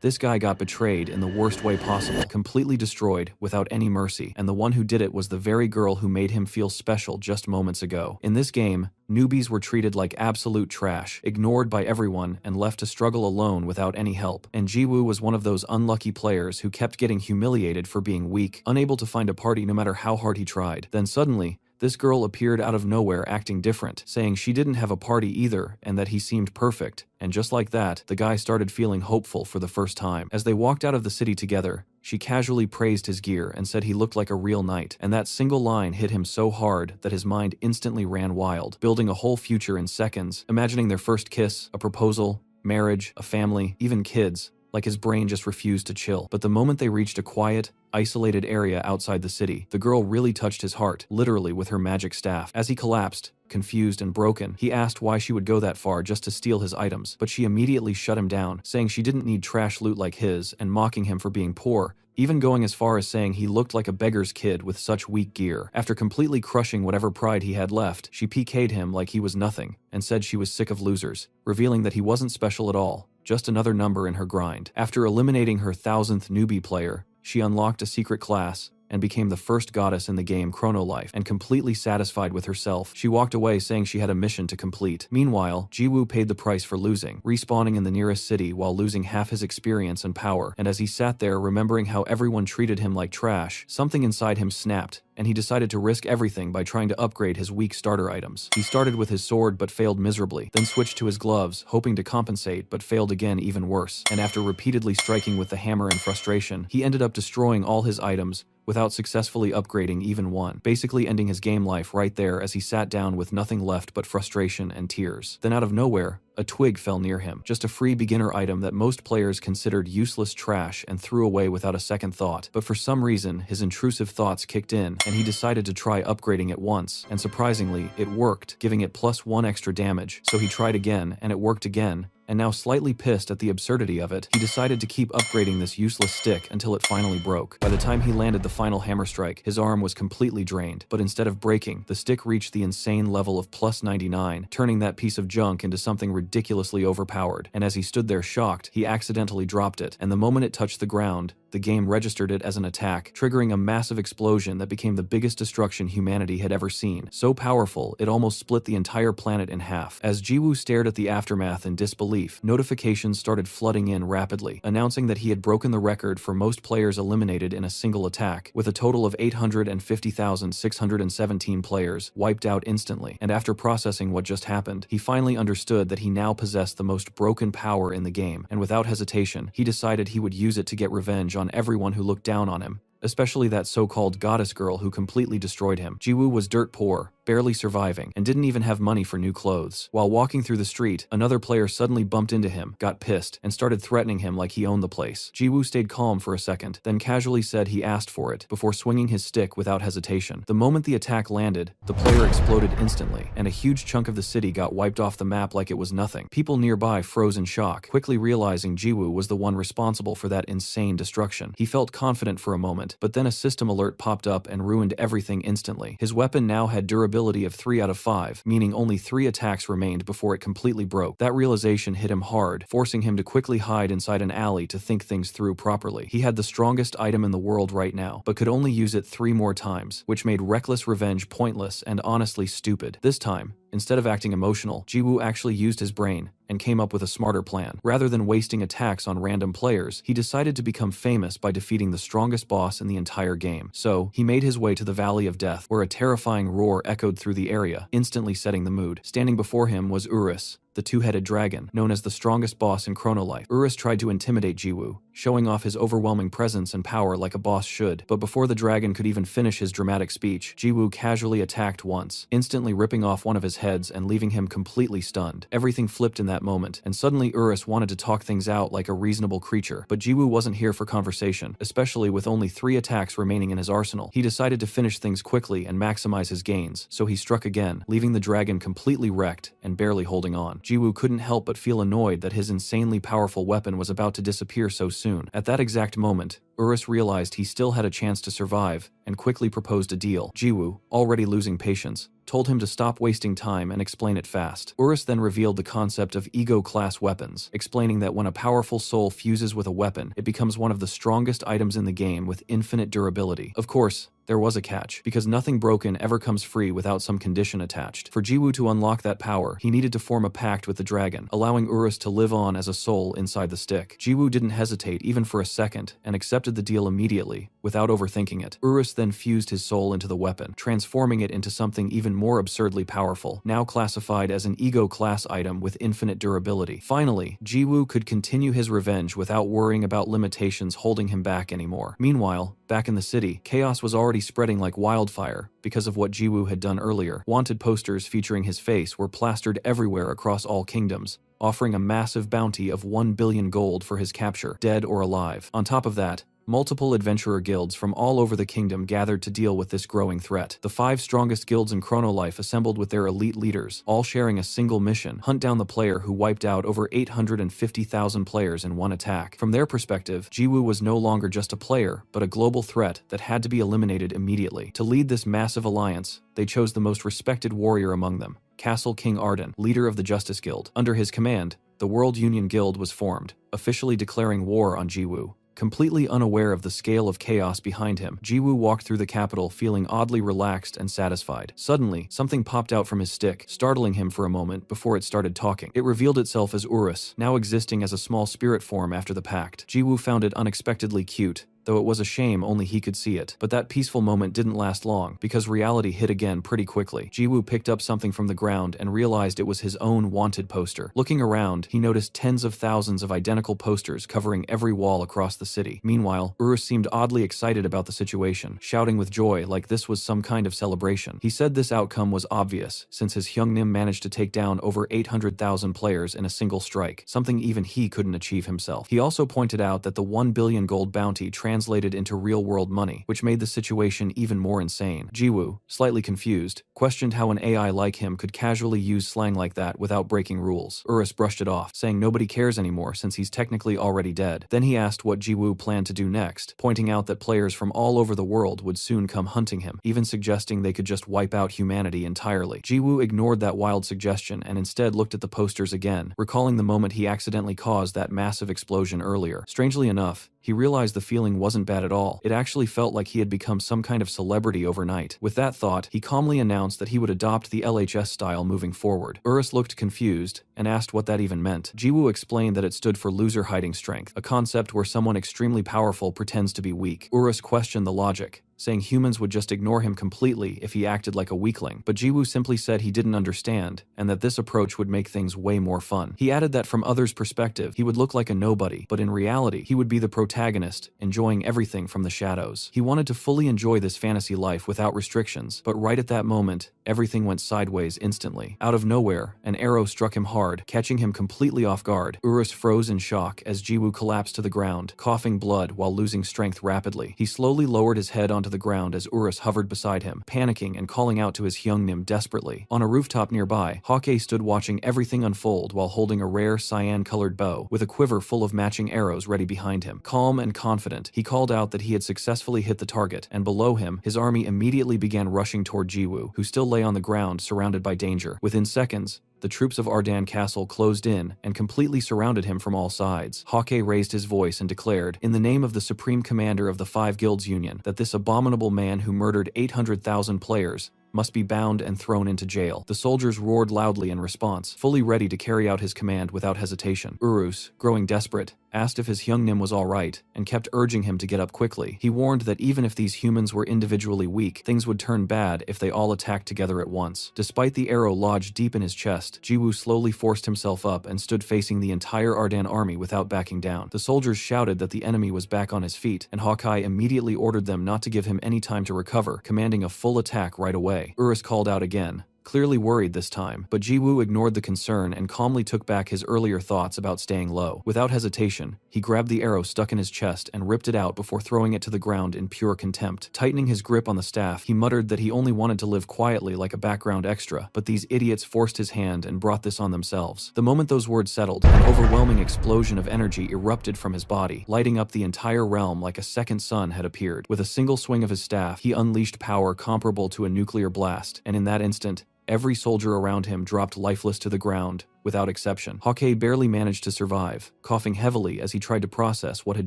This guy got betrayed in the worst way possible, completely destroyed without any mercy, and the one who did it was the very girl who made him feel special just moments ago. In this game, newbies were treated like absolute trash, ignored by everyone, and left to struggle alone without any help. And Jiwoo was one of those unlucky players who kept getting humiliated for being weak, unable to find a party no matter how hard he tried. Then suddenly, this girl appeared out of nowhere acting different, saying she didn't have a party either and that he seemed perfect. And just like that, the guy started feeling hopeful for the first time. As they walked out of the city together, she casually praised his gear and said he looked like a real knight. And that single line hit him so hard that his mind instantly ran wild, building a whole future in seconds, imagining their first kiss, a proposal, marriage, a family, even kids. Like his brain just refused to chill. But the moment they reached a quiet, isolated area outside the city, the girl really touched his heart, literally with her magic staff. As he collapsed, confused and broken, he asked why she would go that far just to steal his items, but she immediately shut him down, saying she didn't need trash loot like his and mocking him for being poor, even going as far as saying he looked like a beggar's kid with such weak gear. After completely crushing whatever pride he had left, she PK'd him like he was nothing and said she was sick of losers, revealing that he wasn't special at all, just another number in her grind. After eliminating her 1000th newbie player, she unlocked a secret class and became the first goddess in the game Chronolife, and completely satisfied with herself, she walked away saying she had a mission to complete. Meanwhile, Jiwoo paid the price for losing, respawning in the nearest city while losing half his experience and power, and as he sat there remembering how everyone treated him like trash, something inside him snapped, and he decided to risk everything by trying to upgrade his weak starter items. He started with his sword but failed miserably, then switched to his gloves, hoping to compensate but failed again even worse, and after repeatedly striking with the hammer in frustration, he ended up destroying all his items without successfully upgrading even one, basically ending his game life right there as he sat down with nothing left but frustration and tears. Then out of nowhere, a twig fell near him, just a free beginner item that most players considered useless trash and threw away without a second thought. But for some reason, his intrusive thoughts kicked in, and he decided to try upgrading it once, and surprisingly, it worked, giving it +1 extra damage. So he tried again, and it worked again, and now slightly pissed at the absurdity of it, he decided to keep upgrading this useless stick until it finally broke. By the time he landed the final hammer strike, his arm was completely drained, but instead of breaking, the stick reached the insane level of +99, turning that piece of junk into something ridiculously overpowered, and as he stood there shocked, he accidentally dropped it, and the moment it touched the ground, the game registered it as an attack, triggering a massive explosion that became the biggest destruction humanity had ever seen. So powerful, it almost split the entire planet in half. As Jiwoo stared at the aftermath in disbelief, notifications started flooding in rapidly, announcing that he had broken the record for most players eliminated in a single attack, with a total of 850,617 players wiped out instantly. And after processing what just happened, he finally understood that he now possessed the most broken power in the game, and without hesitation, he decided he would use it to get revenge on everyone who looked down on him, especially that so-called goddess girl who completely destroyed him. Jiwoo was dirt poor, barely surviving, and didn't even have money for new clothes. While walking through the street, another player suddenly bumped into him, got pissed, and started threatening him like he owned the place. Jiwoo stayed calm for a second, then casually said he asked for it, before swinging his stick without hesitation. The moment the attack landed, the player exploded instantly, and a huge chunk of the city got wiped off the map like it was nothing. People nearby froze in shock, quickly realizing Jiwoo was the one responsible for that insane destruction. He felt confident for a moment, but then a system alert popped up and ruined everything instantly. His weapon now had durability of 3 out of 5, meaning only 3 attacks remained before it completely broke. That realization hit him hard, forcing him to quickly hide inside an alley to think things through properly. He had the strongest item in the world right now, but could only use it 3 more times, which made reckless revenge pointless and honestly stupid. This time, instead of acting emotional, Jiwoo actually used his brain and came up with a smarter plan. Rather than wasting attacks on random players, he decided to become famous by defeating the strongest boss in the entire game. So, he made his way to the Valley of Death, where a terrifying roar echoed through the area, instantly setting the mood. Standing before him was Urus, the two-headed dragon, known as the strongest boss in Chronolife. Urus tried to intimidate Jiwoo, showing off his overwhelming presence and power like a boss should. But before the dragon could even finish his dramatic speech, Jiwoo casually attacked once, instantly ripping off one of his heads and leaving him completely stunned. Everything flipped in that moment, and suddenly Urus wanted to talk things out like a reasonable creature. But Jiwoo wasn't here for conversation, especially with only 3 attacks remaining in his arsenal. He decided to finish things quickly and maximize his gains, so he struck again, leaving the dragon completely wrecked and barely holding on. Jiwoo couldn't help but feel annoyed that his insanely powerful weapon was about to disappear so soon. At that exact moment, Urus realized he still had a chance to survive, and quickly proposed a deal. Jiwoo, already losing patience, told him to stop wasting time and explain it fast. Urus then revealed the concept of ego-class weapons, explaining that when a powerful soul fuses with a weapon, it becomes one of the strongest items in the game with infinite durability. Of course, there was a catch, because nothing broken ever comes free without some condition attached. For Jiwoo to unlock that power, he needed to form a pact with the dragon, allowing Urus to live on as a soul inside the stick. Jiwoo didn't hesitate even for a second, and accepted the deal immediately, without overthinking it. Urus then fused his soul into the weapon, transforming it into something even more absurdly powerful, now classified as an ego-class item with infinite durability. Finally, Jiwoo could continue his revenge without worrying about limitations holding him back anymore. Meanwhile, back in the city, chaos was already spreading like wildfire because of what Jiwoo had done earlier. Wanted posters featuring his face were plastered everywhere across all kingdoms, offering a massive bounty of 1 billion gold for his capture, dead or alive. On top of that, multiple adventurer guilds from all over the kingdom gathered to deal with this growing threat. The 5 strongest guilds in Chronolife assembled with their elite leaders, all sharing a single mission: hunt down the player who wiped out over 850,000 players in one attack. From their perspective, Jiwoo was no longer just a player, but a global threat that had to be eliminated immediately. To lead this massive alliance, they chose the most respected warrior among them, Castle King Arden, leader of the Justice Guild. Under his command, the World Union Guild was formed, officially declaring war on Jiwoo. Completely unaware of the scale of chaos behind him, Jiwoo walked through the capital feeling oddly relaxed and satisfied. Suddenly, something popped out from his stick, startling him for a moment before it started talking. It revealed itself as Urus, now existing as a small spirit form after the pact. Jiwoo found it unexpectedly cute, though it was a shame only he could see it. But that peaceful moment didn't last long, because reality hit again pretty quickly. Jiwoo picked up something from the ground and realized it was his own wanted poster. Looking around, he noticed tens of thousands of identical posters covering every wall across the city. Meanwhile, Urus seemed oddly excited about the situation, shouting with joy like this was some kind of celebration. He said this outcome was obvious, since his Hyungnim managed to take down over 800,000 players in a single strike, something even he couldn't achieve himself. He also pointed out that the 1 billion gold bounty translated into real-world money, which made the situation even more insane. Jiwoo, slightly confused, questioned how an AI like him could casually use slang like that without breaking rules. Urus brushed it off, saying nobody cares anymore since he's technically already dead. Then he asked what Jiwoo planned to do next, pointing out that players from all over the world would soon come hunting him, even suggesting they could just wipe out humanity entirely. Jiwoo ignored that wild suggestion and instead looked at the posters again, recalling the moment he accidentally caused that massive explosion earlier. Strangely enough, he realized the feeling wasn't bad at all. It actually felt like he had become some kind of celebrity overnight. With that thought, he calmly announced that he would adopt the LHS style moving forward. Urus looked confused and asked what that even meant. Jiwoo explained that it stood for loser hiding strength, a concept where someone extremely powerful pretends to be weak. Urus questioned the logic, saying humans would just ignore him completely if he acted like a weakling. But Jiwoo simply said he didn't understand, and that this approach would make things way more fun. He added that from others' perspective, he would look like a nobody, but in reality, he would be the protagonist, enjoying everything from the shadows. He wanted to fully enjoy this fantasy life without restrictions, but right at that moment, everything went sideways instantly. Out of nowhere, an arrow struck him hard, catching him completely off guard. Urus froze in shock as Jiwoo collapsed to the ground, coughing blood while losing strength rapidly. He slowly lowered his head onto the ground as Urus hovered beside him, panicking and calling out to his Hyungnim desperately. On a rooftop nearby, Hawkeye stood watching everything unfold while holding a rare cyan-colored bow, with a quiver full of matching arrows ready behind him. Calm and confident, he called out that he had successfully hit the target, and below him, his army immediately began rushing toward Jiwoo, who still lay on the ground surrounded by danger. Within seconds, the troops of Ardan Castle closed in and completely surrounded him from all sides. Hawkeye raised his voice and declared, in the name of the Supreme Commander of the 5 Guilds Union, that this abominable man who murdered 800,000 players must be bound and thrown into jail. The soldiers roared loudly in response, fully ready to carry out his command without hesitation. Urus, growing desperate, asked if his Hyungnim was alright, and kept urging him to get up quickly. He warned that even if these humans were individually weak, things would turn bad if they all attacked together at once. Despite the arrow lodged deep in his chest, Jiwoo slowly forced himself up and stood facing the entire Ardan army without backing down. The soldiers shouted that the enemy was back on his feet, and Hawkeye immediately ordered them not to give him any time to recover, commanding a full attack right away. Urus called out again, clearly worried this time, but Jiwoo ignored the concern and calmly took back his earlier thoughts about staying low. Without hesitation, he grabbed the arrow stuck in his chest and ripped it out before throwing it to the ground in pure contempt. Tightening his grip on the staff, he muttered that he only wanted to live quietly like a background extra, but these idiots forced his hand and brought this on themselves. The moment those words settled, an overwhelming explosion of energy erupted from his body, lighting up the entire realm like a second sun had appeared. With a single swing of his staff, he unleashed power comparable to a nuclear blast, and in that instant, every soldier around him dropped lifeless to the ground, without exception. Hawkeye barely managed to survive, coughing heavily as he tried to process what had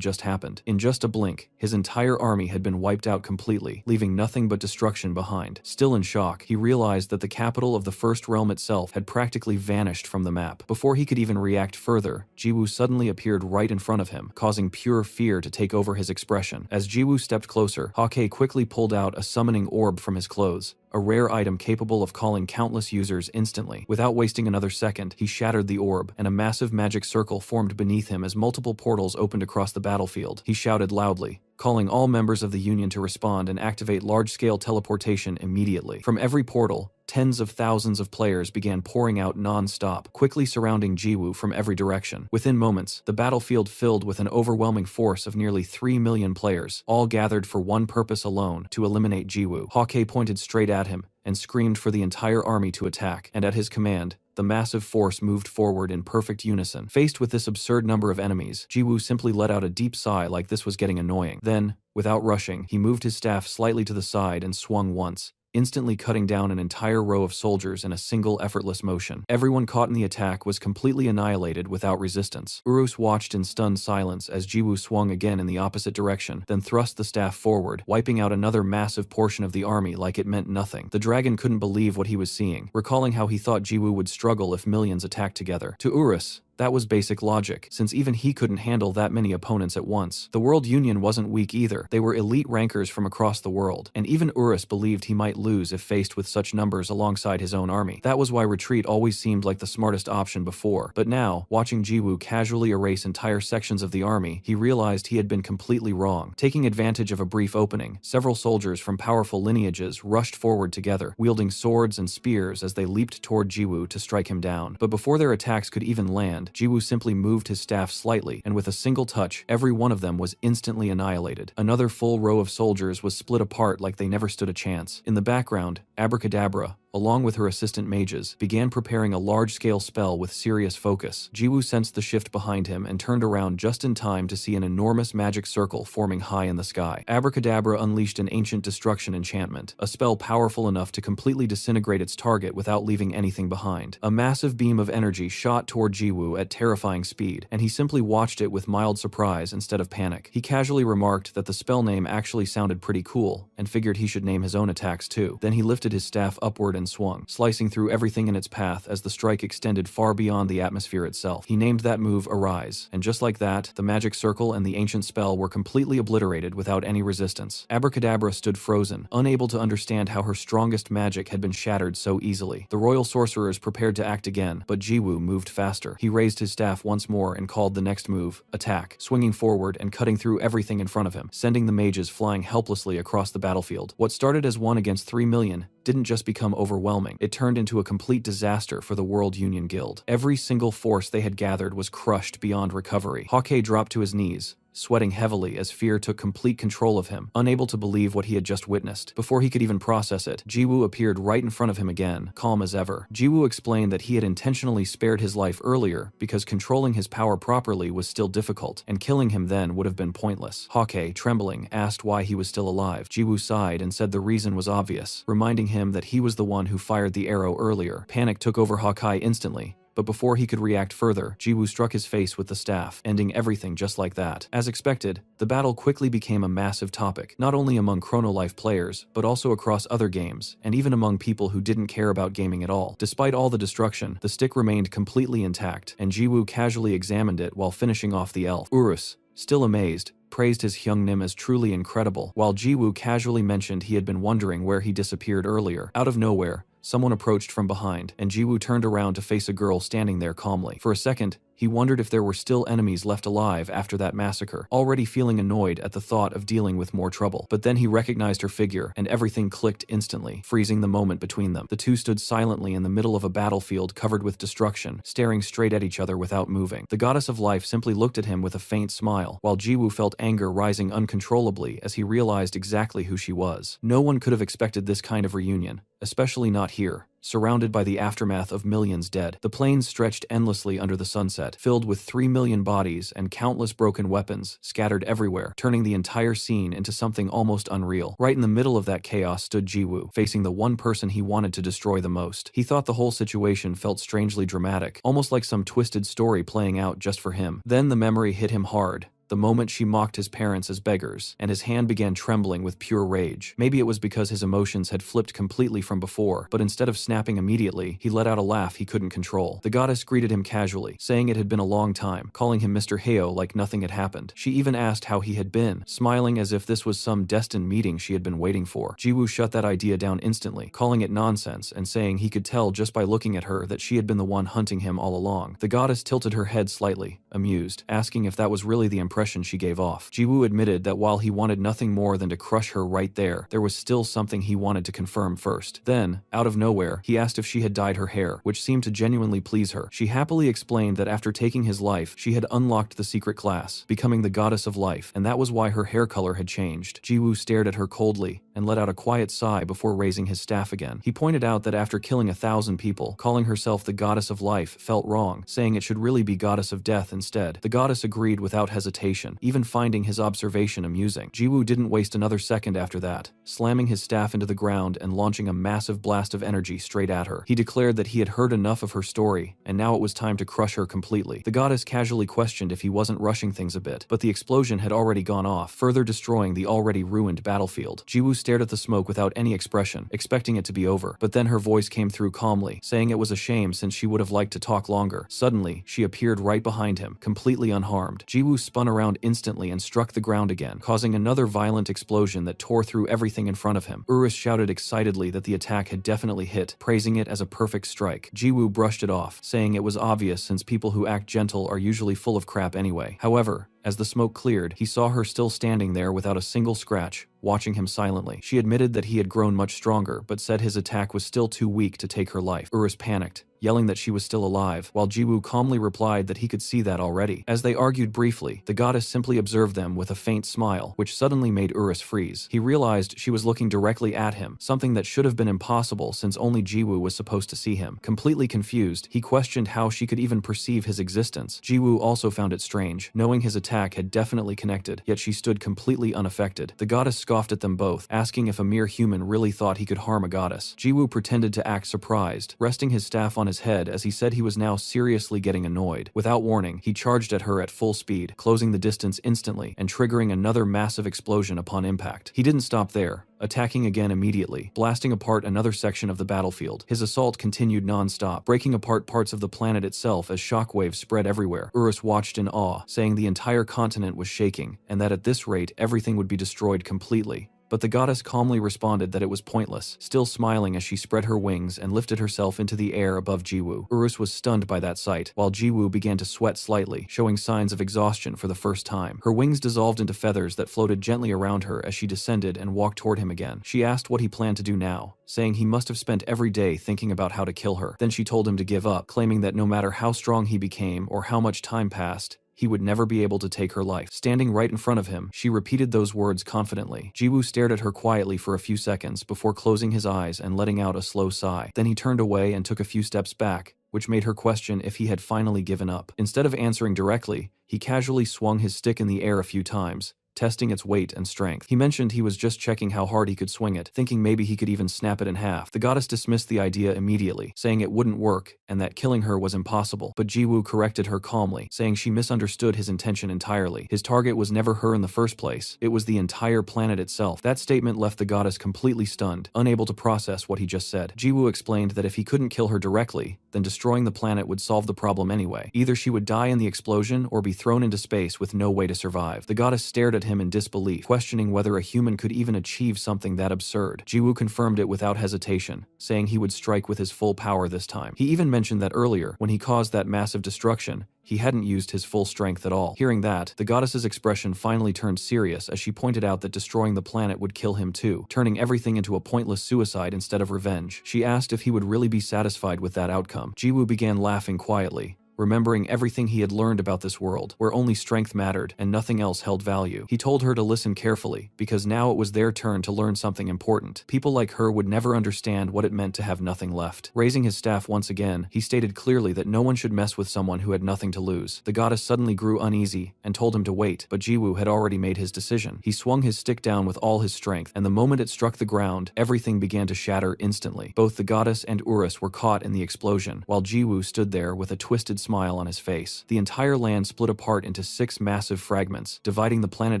just happened. In just a blink, his entire army had been wiped out completely, leaving nothing but destruction behind. Still in shock, he realized that the capital of the First Realm itself had practically vanished from the map. Before he could even react further, Jiwoo suddenly appeared right in front of him, causing pure fear to take over his expression. As Jiwoo stepped closer, Hawkeye quickly pulled out a summoning orb from his clothes, a rare item capable of calling countless users instantly. Without wasting another second, he shattered the orb, and a massive magic circle formed beneath him as multiple portals opened across the battlefield. He shouted loudly, calling all members of the Union to respond and activate large-scale teleportation immediately. From every portal, tens of thousands of players began pouring out non-stop, quickly surrounding Jiwoo from every direction. Within moments, the battlefield filled with an overwhelming force of nearly 3 million players, all gathered for one purpose alone: to eliminate Jiwoo. Hawkeye pointed straight at him and screamed for the entire army to attack, and at his command, the massive force moved forward in perfect unison. Faced with this absurd number of enemies, Jiwoo simply let out a deep sigh like this was getting annoying. Then, without rushing, he moved his staff slightly to the side and swung once, instantly cutting down an entire row of soldiers in a single effortless motion. Everyone caught in the attack was completely annihilated without resistance. Urus watched in stunned silence as Jiwoo swung again in the opposite direction, then thrust the staff forward, wiping out another massive portion of the army like it meant nothing. The dragon couldn't believe what he was seeing, recalling how he thought Jiwoo would struggle if millions attacked together. To Urus, that was basic logic, since even he couldn't handle that many opponents at once. The World Union wasn't weak either. They were elite rankers from across the world, and even Urus believed he might lose if faced with such numbers alongside his own army. That was why retreat always seemed like the smartest option before. But now, watching Jiwoo casually erase entire sections of the army, he realized he had been completely wrong. Taking advantage of a brief opening, several soldiers from powerful lineages rushed forward together, wielding swords and spears as they leaped toward Jiwoo to strike him down. But before their attacks could even land, Jiwoo simply moved his staff slightly, and with a single touch, every one of them was instantly annihilated. Another full row of soldiers was split apart like they never stood a chance. In the background, Abracadabra, along with her assistant mages, began preparing a large-scale spell with serious focus. Jiwoo sensed the shift behind him and turned around just in time to see an enormous magic circle forming high in the sky. Abracadabra unleashed an ancient destruction enchantment, a spell powerful enough to completely disintegrate its target without leaving anything behind. A massive beam of energy shot toward Jiwoo at terrifying speed, and he simply watched it with mild surprise instead of panic. He casually remarked that the spell name actually sounded pretty cool, and figured he should name his own attacks too. Then he lifted his staff upward and swung, slicing through everything in its path as the strike extended far beyond the atmosphere itself. He named that move Arise, and just like that, the magic circle and the ancient spell were completely obliterated without any resistance. Abracadabra stood frozen, unable to understand how her strongest magic had been shattered so easily. The royal sorcerers prepared to act again, but Jiwoo moved faster. He raised his staff once more and called the next move, Attack, swinging forward and cutting through everything in front of him, sending the mages flying helplessly across the battlefield. What started as 1 against 3 million didn't just become overwhelming, it turned into a complete disaster for the World Union Guild. Every single force they had gathered was crushed beyond recovery. Hawkeye dropped to his knees, sweating heavily as fear took complete control of him, unable to believe what he had just witnessed. Before he could even process it, Jiwoo appeared right in front of him again, calm as ever. Jiwoo explained that he had intentionally spared his life earlier because controlling his power properly was still difficult, and killing him then would have been pointless. Hawkeye, trembling, asked why he was still alive. Jiwoo sighed and said the reason was obvious, reminding him that he was the one who fired the arrow earlier. Panic took over Hawkeye instantly, but before he could react further, Jiwoo struck his face with the staff, ending everything just like that. As expected, the battle quickly became a massive topic, not only among Chronolife players, but also across other games, and even among people who didn't care about gaming at all. Despite all the destruction, the stick remained completely intact, and Jiwoo casually examined it while finishing off the elf. Urus, still amazed, praised his Hyungnim as truly incredible, while Jiwoo casually mentioned he had been wondering where he disappeared earlier. Out of nowhere, someone approached from behind, and Jiwoo turned around to face a girl standing there calmly. For a second, He wondered if there were still enemies left alive after that massacre, already feeling annoyed at the thought of dealing with more trouble. But then he recognized her figure, and everything clicked instantly, freezing the moment between them. The two stood silently in the middle of a battlefield covered with destruction, staring straight at each other without moving. The goddess of life simply looked at him with a faint smile, while Jiwoo felt anger rising uncontrollably as he realized exactly who she was. No one could have expected this kind of reunion, especially not here, surrounded by the aftermath of millions dead. The plains stretched endlessly under the sunset, filled with 3 million bodies and countless broken weapons scattered everywhere, turning the entire scene into something almost unreal. Right in the middle of that chaos stood Jiwoo, facing the one person he wanted to destroy the most. He thought the whole situation felt strangely dramatic, almost like some twisted story playing out just for him. Then the memory hit him hard. The moment she mocked his parents as beggars, and his hand began trembling with pure rage. Maybe it was because his emotions had flipped completely from before, but instead of snapping immediately, he let out a laugh he couldn't control. The goddess greeted him casually, saying it had been a long time, calling him Mr. Heo like nothing had happened. She even asked how he had been, smiling as if this was some destined meeting she had been waiting for. Jiwoo shut that idea down instantly, calling it nonsense and saying he could tell just by looking at her that she had been the one hunting him all along. The goddess tilted her head slightly, amused, asking if that was really the impression she gave off. Jiwoo admitted that while he wanted nothing more than to crush her right there was still something he wanted to confirm first. Then, out of nowhere, he asked if she had dyed her hair, which seemed to genuinely please her. She happily explained that after taking his life, she had unlocked the secret class, becoming the goddess of life, and that was why her hair color had changed. Jiwoo stared at her coldly and let out a quiet sigh before raising his staff again. He pointed out that after killing 1,000 people, calling herself the goddess of life felt wrong, saying it should really be goddess of death instead. The goddess agreed without hesitation, even finding his observation amusing. Jiwoo didn't waste another second after that, slamming his staff into the ground and launching a massive blast of energy straight at her. He declared that he had heard enough of her story, and now it was time to crush her completely. The goddess casually questioned if he wasn't rushing things a bit, but the explosion had already gone off, further destroying the already ruined battlefield. Jiwoo stared at the smoke without any expression, expecting it to be over, but then her voice came through calmly, saying it was a shame since she would have liked to talk longer. Suddenly, she appeared right behind him, completely unharmed. Jiwoo spun around instantly and struck the ground again, causing another violent explosion that tore through everything in front of him. Urus shouted excitedly that the attack had definitely hit, praising it as a perfect strike. Jiwoo brushed it off, saying it was obvious since people who act gentle are usually full of crap anyway. However, as the smoke cleared, he saw her still standing there without a single scratch, watching him silently. She admitted that he had grown much stronger, but said his attack was still too weak to take her life. Urus panicked, yelling that she was still alive, while Jiwoo calmly replied that he could see that already. As they argued briefly, the goddess simply observed them with a faint smile, which suddenly made Urus freeze. He realized she was looking directly at him, something that should have been impossible since only Jiwoo was supposed to see him. Completely confused, he questioned how she could even perceive his existence. Jiwoo also found it strange, knowing his attack had definitely connected, yet she stood completely unaffected. The goddess scoffed at them both, asking if a mere human really thought he could harm a goddess. Jiwoo pretended to act surprised, resting his staff on his head as he said he was now seriously getting annoyed. Without warning, he charged at her at full speed, closing the distance instantly and triggering another massive explosion upon impact. He didn't stop there, attacking again immediately, blasting apart another section of the battlefield. His assault continued non-stop, breaking apart parts of the planet itself as shockwaves spread everywhere. Urus watched in awe, saying the entire continent was shaking, and that at this rate everything would be destroyed completely. But the goddess calmly responded that it was pointless, still smiling as she spread her wings and lifted herself into the air above Jiwoo. Urus was stunned by that sight, while Jiwoo began to sweat slightly, showing signs of exhaustion for the first time. Her wings dissolved into feathers that floated gently around her as she descended and walked toward him again. She asked what he planned to do now, saying he must have spent every day thinking about how to kill her. Then she told him to give up, claiming that no matter how strong he became or how much time passed, he would never be able to take her life. Standing right in front of him, she repeated those words confidently. Jiwoo stared at her quietly for a few seconds before closing his eyes and letting out a slow sigh. Then he turned away and took a few steps back, which made her question if he had finally given up. Instead of answering directly, he casually swung his stick in the air a few times, testing its weight and strength. He mentioned he was just checking how hard he could swing it, thinking maybe he could even snap it in half. The goddess dismissed the idea immediately, saying it wouldn't work and that killing her was impossible. But Jiwoo corrected her calmly, saying she misunderstood his intention entirely. His target was never her in the first place, it was the entire planet itself. That statement left the goddess completely stunned, unable to process what he just said. Jiwoo explained that if he couldn't kill her directly, then destroying the planet would solve the problem anyway. Either she would die in the explosion or be thrown into space with no way to survive. The goddess stared at him in disbelief, questioning whether a human could even achieve something that absurd. Jiwoo confirmed it without hesitation, saying he would strike with his full power this time. He even mentioned that earlier, when he caused that massive destruction, he hadn't used his full strength at all. Hearing that, the goddess's expression finally turned serious as she pointed out that destroying the planet would kill him too, turning everything into a pointless suicide instead of revenge. She asked if he would really be satisfied with that outcome. Jiwoo began laughing quietly, remembering everything he had learned about this world, where only strength mattered and nothing else held value. He told her to listen carefully, because now it was their turn to learn something important. People like her would never understand what it meant to have nothing left. Raising his staff once again, he stated clearly that no one should mess with someone who had nothing to lose. The goddess suddenly grew uneasy and told him to wait, but Jiwoo had already made his decision. He swung his stick down with all his strength, and the moment it struck the ground, everything began to shatter instantly. Both the goddess and Urus were caught in the explosion, while Jiwoo stood there with a twisted smile on his face. The entire land split apart into 6 massive fragments, dividing the planet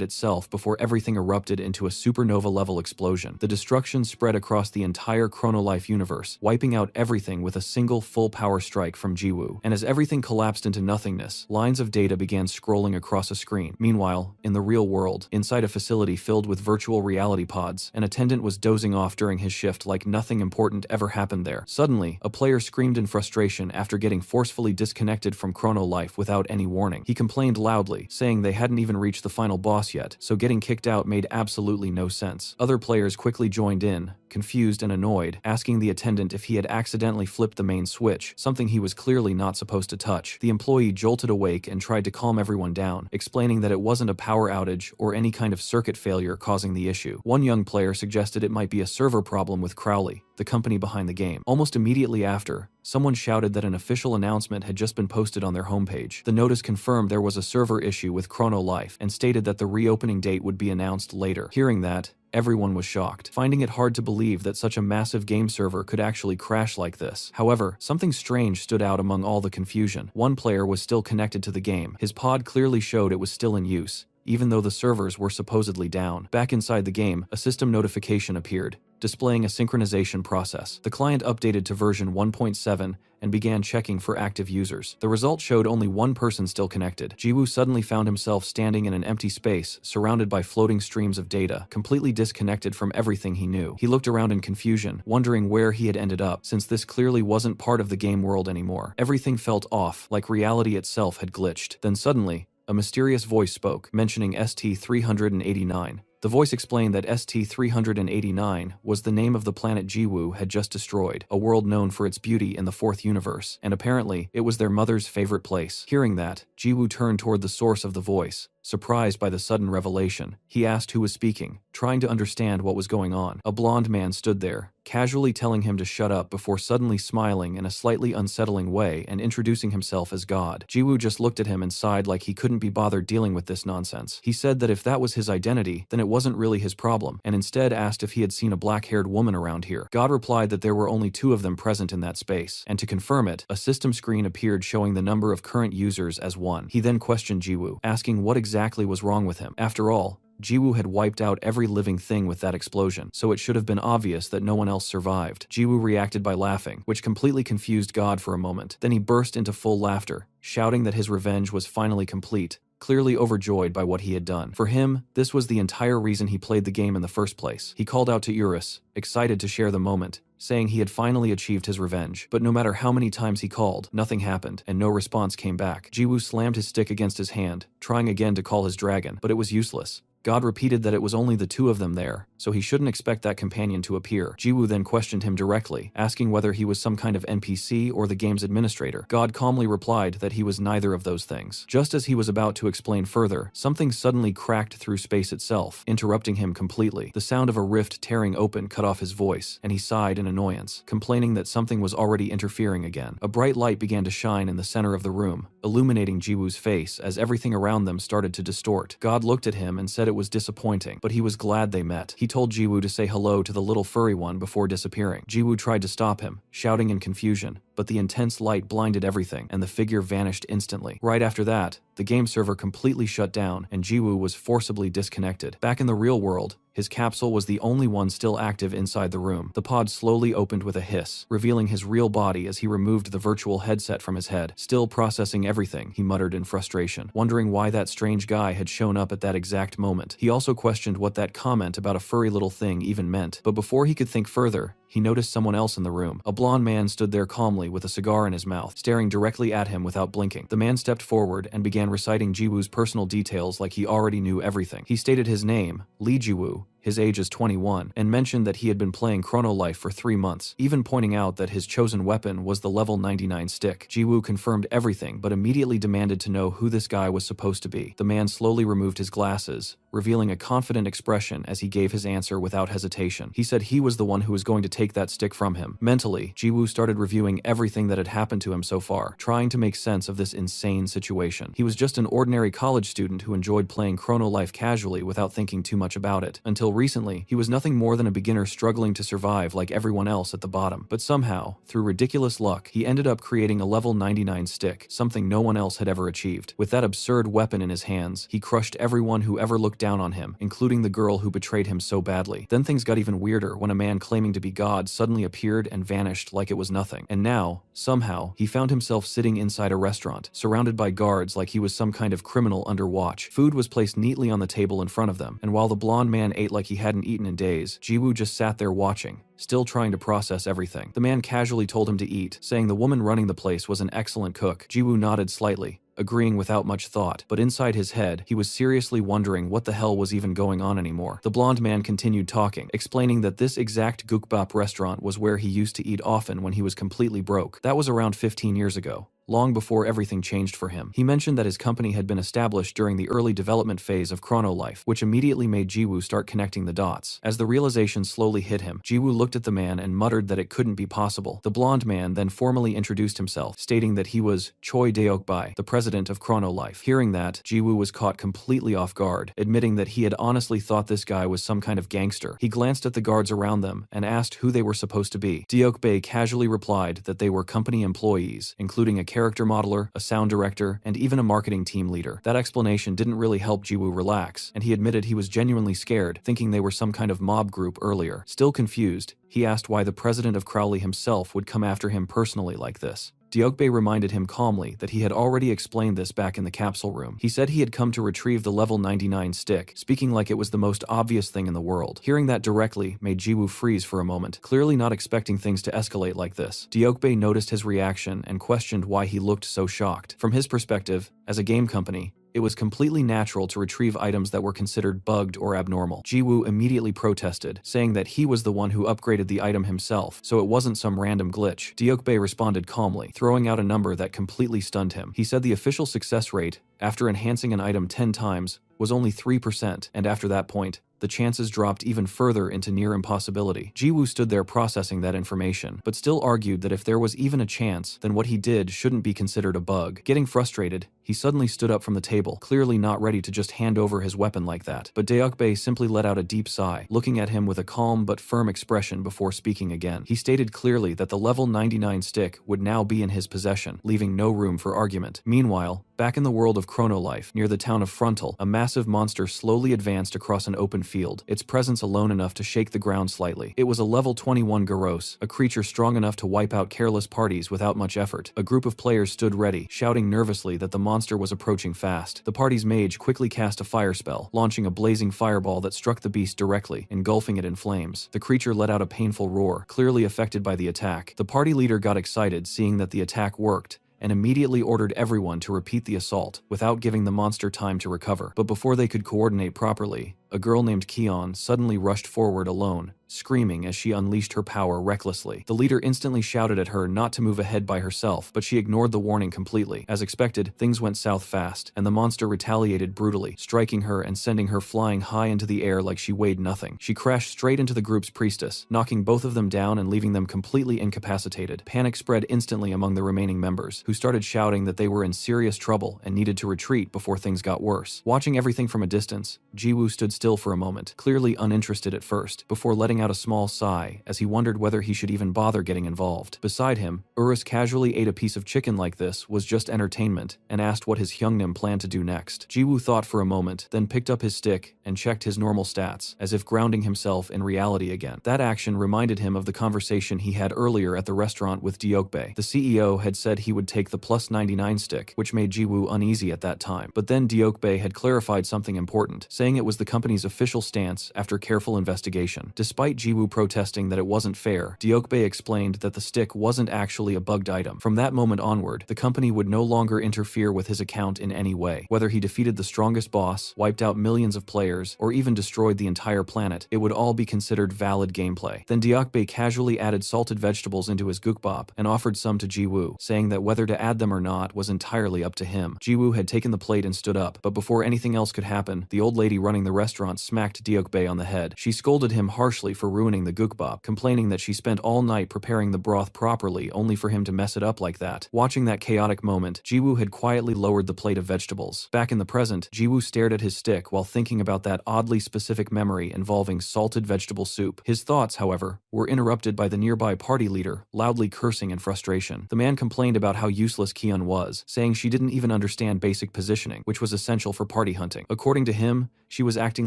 itself before everything erupted into a supernova-level explosion. The destruction spread across the entire Chronolife universe, wiping out everything with a single full-power strike from Jiwoo. And as everything collapsed into nothingness, lines of data began scrolling across a screen. Meanwhile, in the real world, inside a facility filled with virtual reality pods, an attendant was dozing off during his shift like nothing important ever happened there. Suddenly, a player screamed in frustration after getting forcefully disconnected from Chronolife without any warning. He complained loudly, saying they hadn't even reached the final boss yet, so getting kicked out made absolutely no sense. Other players quickly joined in, confused and annoyed, asking the attendant if he had accidentally flipped the main switch, something he was clearly not supposed to touch. The employee jolted awake and tried to calm everyone down, explaining that it wasn't a power outage or any kind of circuit failure causing the issue. One young player suggested it might be a server problem with Crowley, the company behind the game. Almost immediately after, someone shouted that an official announcement had just been posted on their homepage. The notice confirmed there was a server issue with Chronolife and stated that the reopening date would be announced later. Hearing that, everyone was shocked, finding it hard to believe that such a massive game server could actually crash like this. However, something strange stood out among all the confusion. One player was still connected to the game. His pod clearly showed it was still in use, even though the servers were supposedly down. Back inside the game, a system notification appeared, displaying a synchronization process. The client updated to version 1.7 and began checking for active users. The result showed only one person still connected. Jiwoo suddenly found himself standing in an empty space, surrounded by floating streams of data, completely disconnected from everything he knew. He looked around in confusion, wondering where he had ended up, since this clearly wasn't part of the game world anymore. Everything felt off, like reality itself had glitched. Then suddenly, a mysterious voice spoke, mentioning ST-389. The voice explained that ST-389 was the name of the planet Jiwoo had just destroyed, a world known for its beauty in the 4th universe, and apparently, it was their mother's favorite place. Hearing that, Jiwoo turned toward the source of the voice. Surprised by the sudden revelation, he asked who was speaking, trying to understand what was going on. A blonde man stood there, casually telling him to shut up before suddenly smiling in a slightly unsettling way and introducing himself as God. Jiwoo just looked at him and sighed like he couldn't be bothered dealing with this nonsense. He said that if that was his identity, then it wasn't really his problem, and instead asked if he had seen a black-haired woman around here. God replied that there were only 2 of them present in that space, and to confirm it, a system screen appeared showing the number of current users as 1. He then questioned Jiwoo, asking what exactly was wrong with him. After all, Jiwoo had wiped out every living thing with that explosion, so it should have been obvious that no one else survived. Jiwoo reacted by laughing, which completely confused God for a moment. Then he burst into full laughter, shouting that his revenge was finally complete, clearly overjoyed by what he had done. For him, this was the entire reason he played the game in the first place. He called out to Urus, excited to share the moment, saying he had finally achieved his revenge. But no matter how many times he called, nothing happened, and no response came back. Jiwoo slammed his stick against his hand, trying again to call his dragon, but it was useless. God repeated that it was only the 2 of them there, so he shouldn't expect that companion to appear. Jiwoo then questioned him directly, asking whether he was some kind of NPC or the game's administrator. God calmly replied that he was neither of those things. Just as he was about to explain further, something suddenly cracked through space itself, interrupting him completely. The sound of a rift tearing open cut off his voice, and he sighed in annoyance, complaining that something was already interfering again. A bright light began to shine in the center of the room, illuminating Jiwoo's face as everything around them started to distort. God looked at him and said it was disappointing, but he was glad they met. He told Jiwoo to say hello to the little furry one before disappearing. Jiwoo tried to stop him, shouting in confusion, but the intense light blinded everything, and the figure vanished instantly. Right after that, the game server completely shut down and Jiwoo was forcibly disconnected. Back in the real world, his capsule was the only one still active inside the room. The pod slowly opened with a hiss, revealing his real body as he removed the virtual headset from his head. Still processing everything, he muttered in frustration, wondering why that strange guy had shown up at that exact moment. He also questioned what that comment about a furry little thing even meant. But before he could think further, he noticed someone else in the room. A blonde man stood there calmly with a cigar in his mouth, staring directly at him without blinking. The man stepped forward and began reciting Jiwoo's personal details like he already knew everything. He stated his name, Lee Jiwoo, his age is 21, and mentioned that he had been playing Chrono Life for 3 months, even pointing out that his chosen weapon was the level 99 stick. Jiwoo confirmed everything, but immediately demanded to know who this guy was supposed to be. The man slowly removed his glasses, revealing a confident expression as he gave his answer without hesitation. He said he was the one who was going to take that stick from him. Mentally, Jiwoo started reviewing everything that had happened to him so far, trying to make sense of this insane situation. He was just an ordinary college student who enjoyed playing Chrono Life casually without thinking too much about it. Until recently, he was nothing more than a beginner struggling to survive like everyone else at the bottom. But somehow, through ridiculous luck, he ended up creating a level 99 stick, something no one else had ever achieved. With that absurd weapon in his hands, he crushed everyone who ever looked down on him, including the girl who betrayed him so badly. Then things got even weirder when a man claiming to be God suddenly appeared and vanished like it was nothing. And now, somehow, he found himself sitting inside a restaurant, surrounded by guards like he was some kind of criminal under watch. Food was placed neatly on the table in front of them, and while the blonde man ate like he hadn't eaten in days, Jiwoo just sat there watching, still trying to process everything. The man casually told him to eat, saying the woman running the place was an excellent cook. Jiwoo nodded slightly, agreeing without much thought, but inside his head, he was seriously wondering what the hell was even going on anymore. The blonde man continued talking, explaining that this exact Gukbap restaurant was where he used to eat often when he was completely broke. That was around 15 years ago, long before everything changed for him. He mentioned that his company had been established during the early development phase of Chrono Life, which immediately made Jiwoo start connecting the dots. As the realization slowly hit him, Jiwoo looked at the man and muttered that it couldn't be possible. The blonde man then formally introduced himself, stating that he was Choi Deokbai, the president of Chrono Life. Hearing that, Jiwoo was caught completely off guard, admitting that he had honestly thought this guy was some kind of gangster. He glanced at the guards around them and asked who they were supposed to be. Deokbai casually replied that they were company employees, including a character modeler, a sound director, and even a marketing team leader. That explanation didn't really help Jiwoo relax, and he admitted he was genuinely scared, thinking they were some kind of mob group earlier. Still confused, he asked why the president of Crowley himself would come after him personally like this. Deokbai reminded him calmly that he had already explained this back in the capsule room. He said he had come to retrieve the level 99 stick, speaking like it was the most obvious thing in the world. Hearing that directly made Jiwoo freeze for a moment, clearly not expecting things to escalate like this. Deokbai noticed his reaction and questioned why he looked so shocked. From his perspective, as a game company, it was completely natural to retrieve items that were considered bugged or abnormal. Jiwoo immediately protested, saying that he was the one who upgraded the item himself, so it wasn't some random glitch. Deokbai responded calmly, throwing out a number that completely stunned him. He said the official success rate, after enhancing an item 10 times, was only 3%, and after that point, the chances dropped even further into near impossibility. Jiwoo stood there processing that information, but still argued that if there was even a chance, then what he did shouldn't be considered a bug. Getting frustrated, he suddenly stood up from the table, clearly not ready to just hand over his weapon like that. But Deokbai simply let out a deep sigh, looking at him with a calm but firm expression before speaking again. He stated clearly that the level 99 stick would now be in his possession, leaving no room for argument. Meanwhile, back in the world of Chrono Life, near the town of Frontal, a massive monster slowly advanced across an open field, its presence alone enough to shake the ground slightly. It was a level 21 Gyros, a creature strong enough to wipe out careless parties without much effort. A group of players stood ready, shouting nervously that the monster was approaching fast. The party's mage quickly cast a fire spell, launching a blazing fireball that struck the beast directly, engulfing it in flames. The creature let out a painful roar, clearly affected by the attack. The party leader got excited seeing that the attack worked, and immediately ordered everyone to repeat the assault without giving the monster time to recover. But before they could coordinate properly, a girl named Keon suddenly rushed forward alone, screaming as she unleashed her power recklessly. The leader instantly shouted at her not to move ahead by herself, but she ignored the warning completely. As expected, things went south fast, and the monster retaliated brutally, striking her and sending her flying high into the air like she weighed nothing. She crashed straight into the group's priestess, knocking both of them down and leaving them completely incapacitated. Panic spread instantly among the remaining members, who started shouting that they were in serious trouble and needed to retreat before things got worse. Watching everything from a distance, Jiwoo stood still for a moment, clearly uninterested at first, before letting letting out a small sigh as he wondered whether he should even bother getting involved. Beside him, Urus casually ate a piece of chicken like this was just entertainment and asked what his Hyungnim planned to do next. Jiwoo thought for a moment, then picked up his stick and checked his normal stats, as if grounding himself in reality again. That action reminded him of the conversation he had earlier at the restaurant with Deokbae. The CEO had said he would take the plus 99 stick, which made Jiwoo uneasy at that time. But then Deokbae had clarified something important, saying it was the company's official stance after careful investigation. Despite Jiwoo protesting that it wasn't fair, Deokbae explained that the stick wasn't actually a bugged item. From that moment onward, the company would no longer interfere with his account in any way. Whether he defeated the strongest boss, wiped out millions of players, or even destroyed the entire planet, it would all be considered valid gameplay. Then Deokbae casually added salted vegetables into his gukbap and offered some to Jiwoo, saying that whether to add them or not was entirely up to him. Jiwoo had taken the plate and stood up, but before anything else could happen, the old lady running the restaurant smacked Deokbae on the head. She scolded him harshly for ruining the gukbap, complaining that she spent all night preparing the broth properly only for him to mess it up like that. Watching that chaotic moment, Jiwoo had quietly lowered the plate of vegetables. Back in the present, Jiwoo stared at his stick while thinking about that oddly specific memory involving salted vegetable soup. His thoughts, however, were interrupted by the nearby party leader, loudly cursing in frustration. The man complained about how useless Kion was, saying she didn't even understand basic positioning, which was essential for party hunting. According to him, she was acting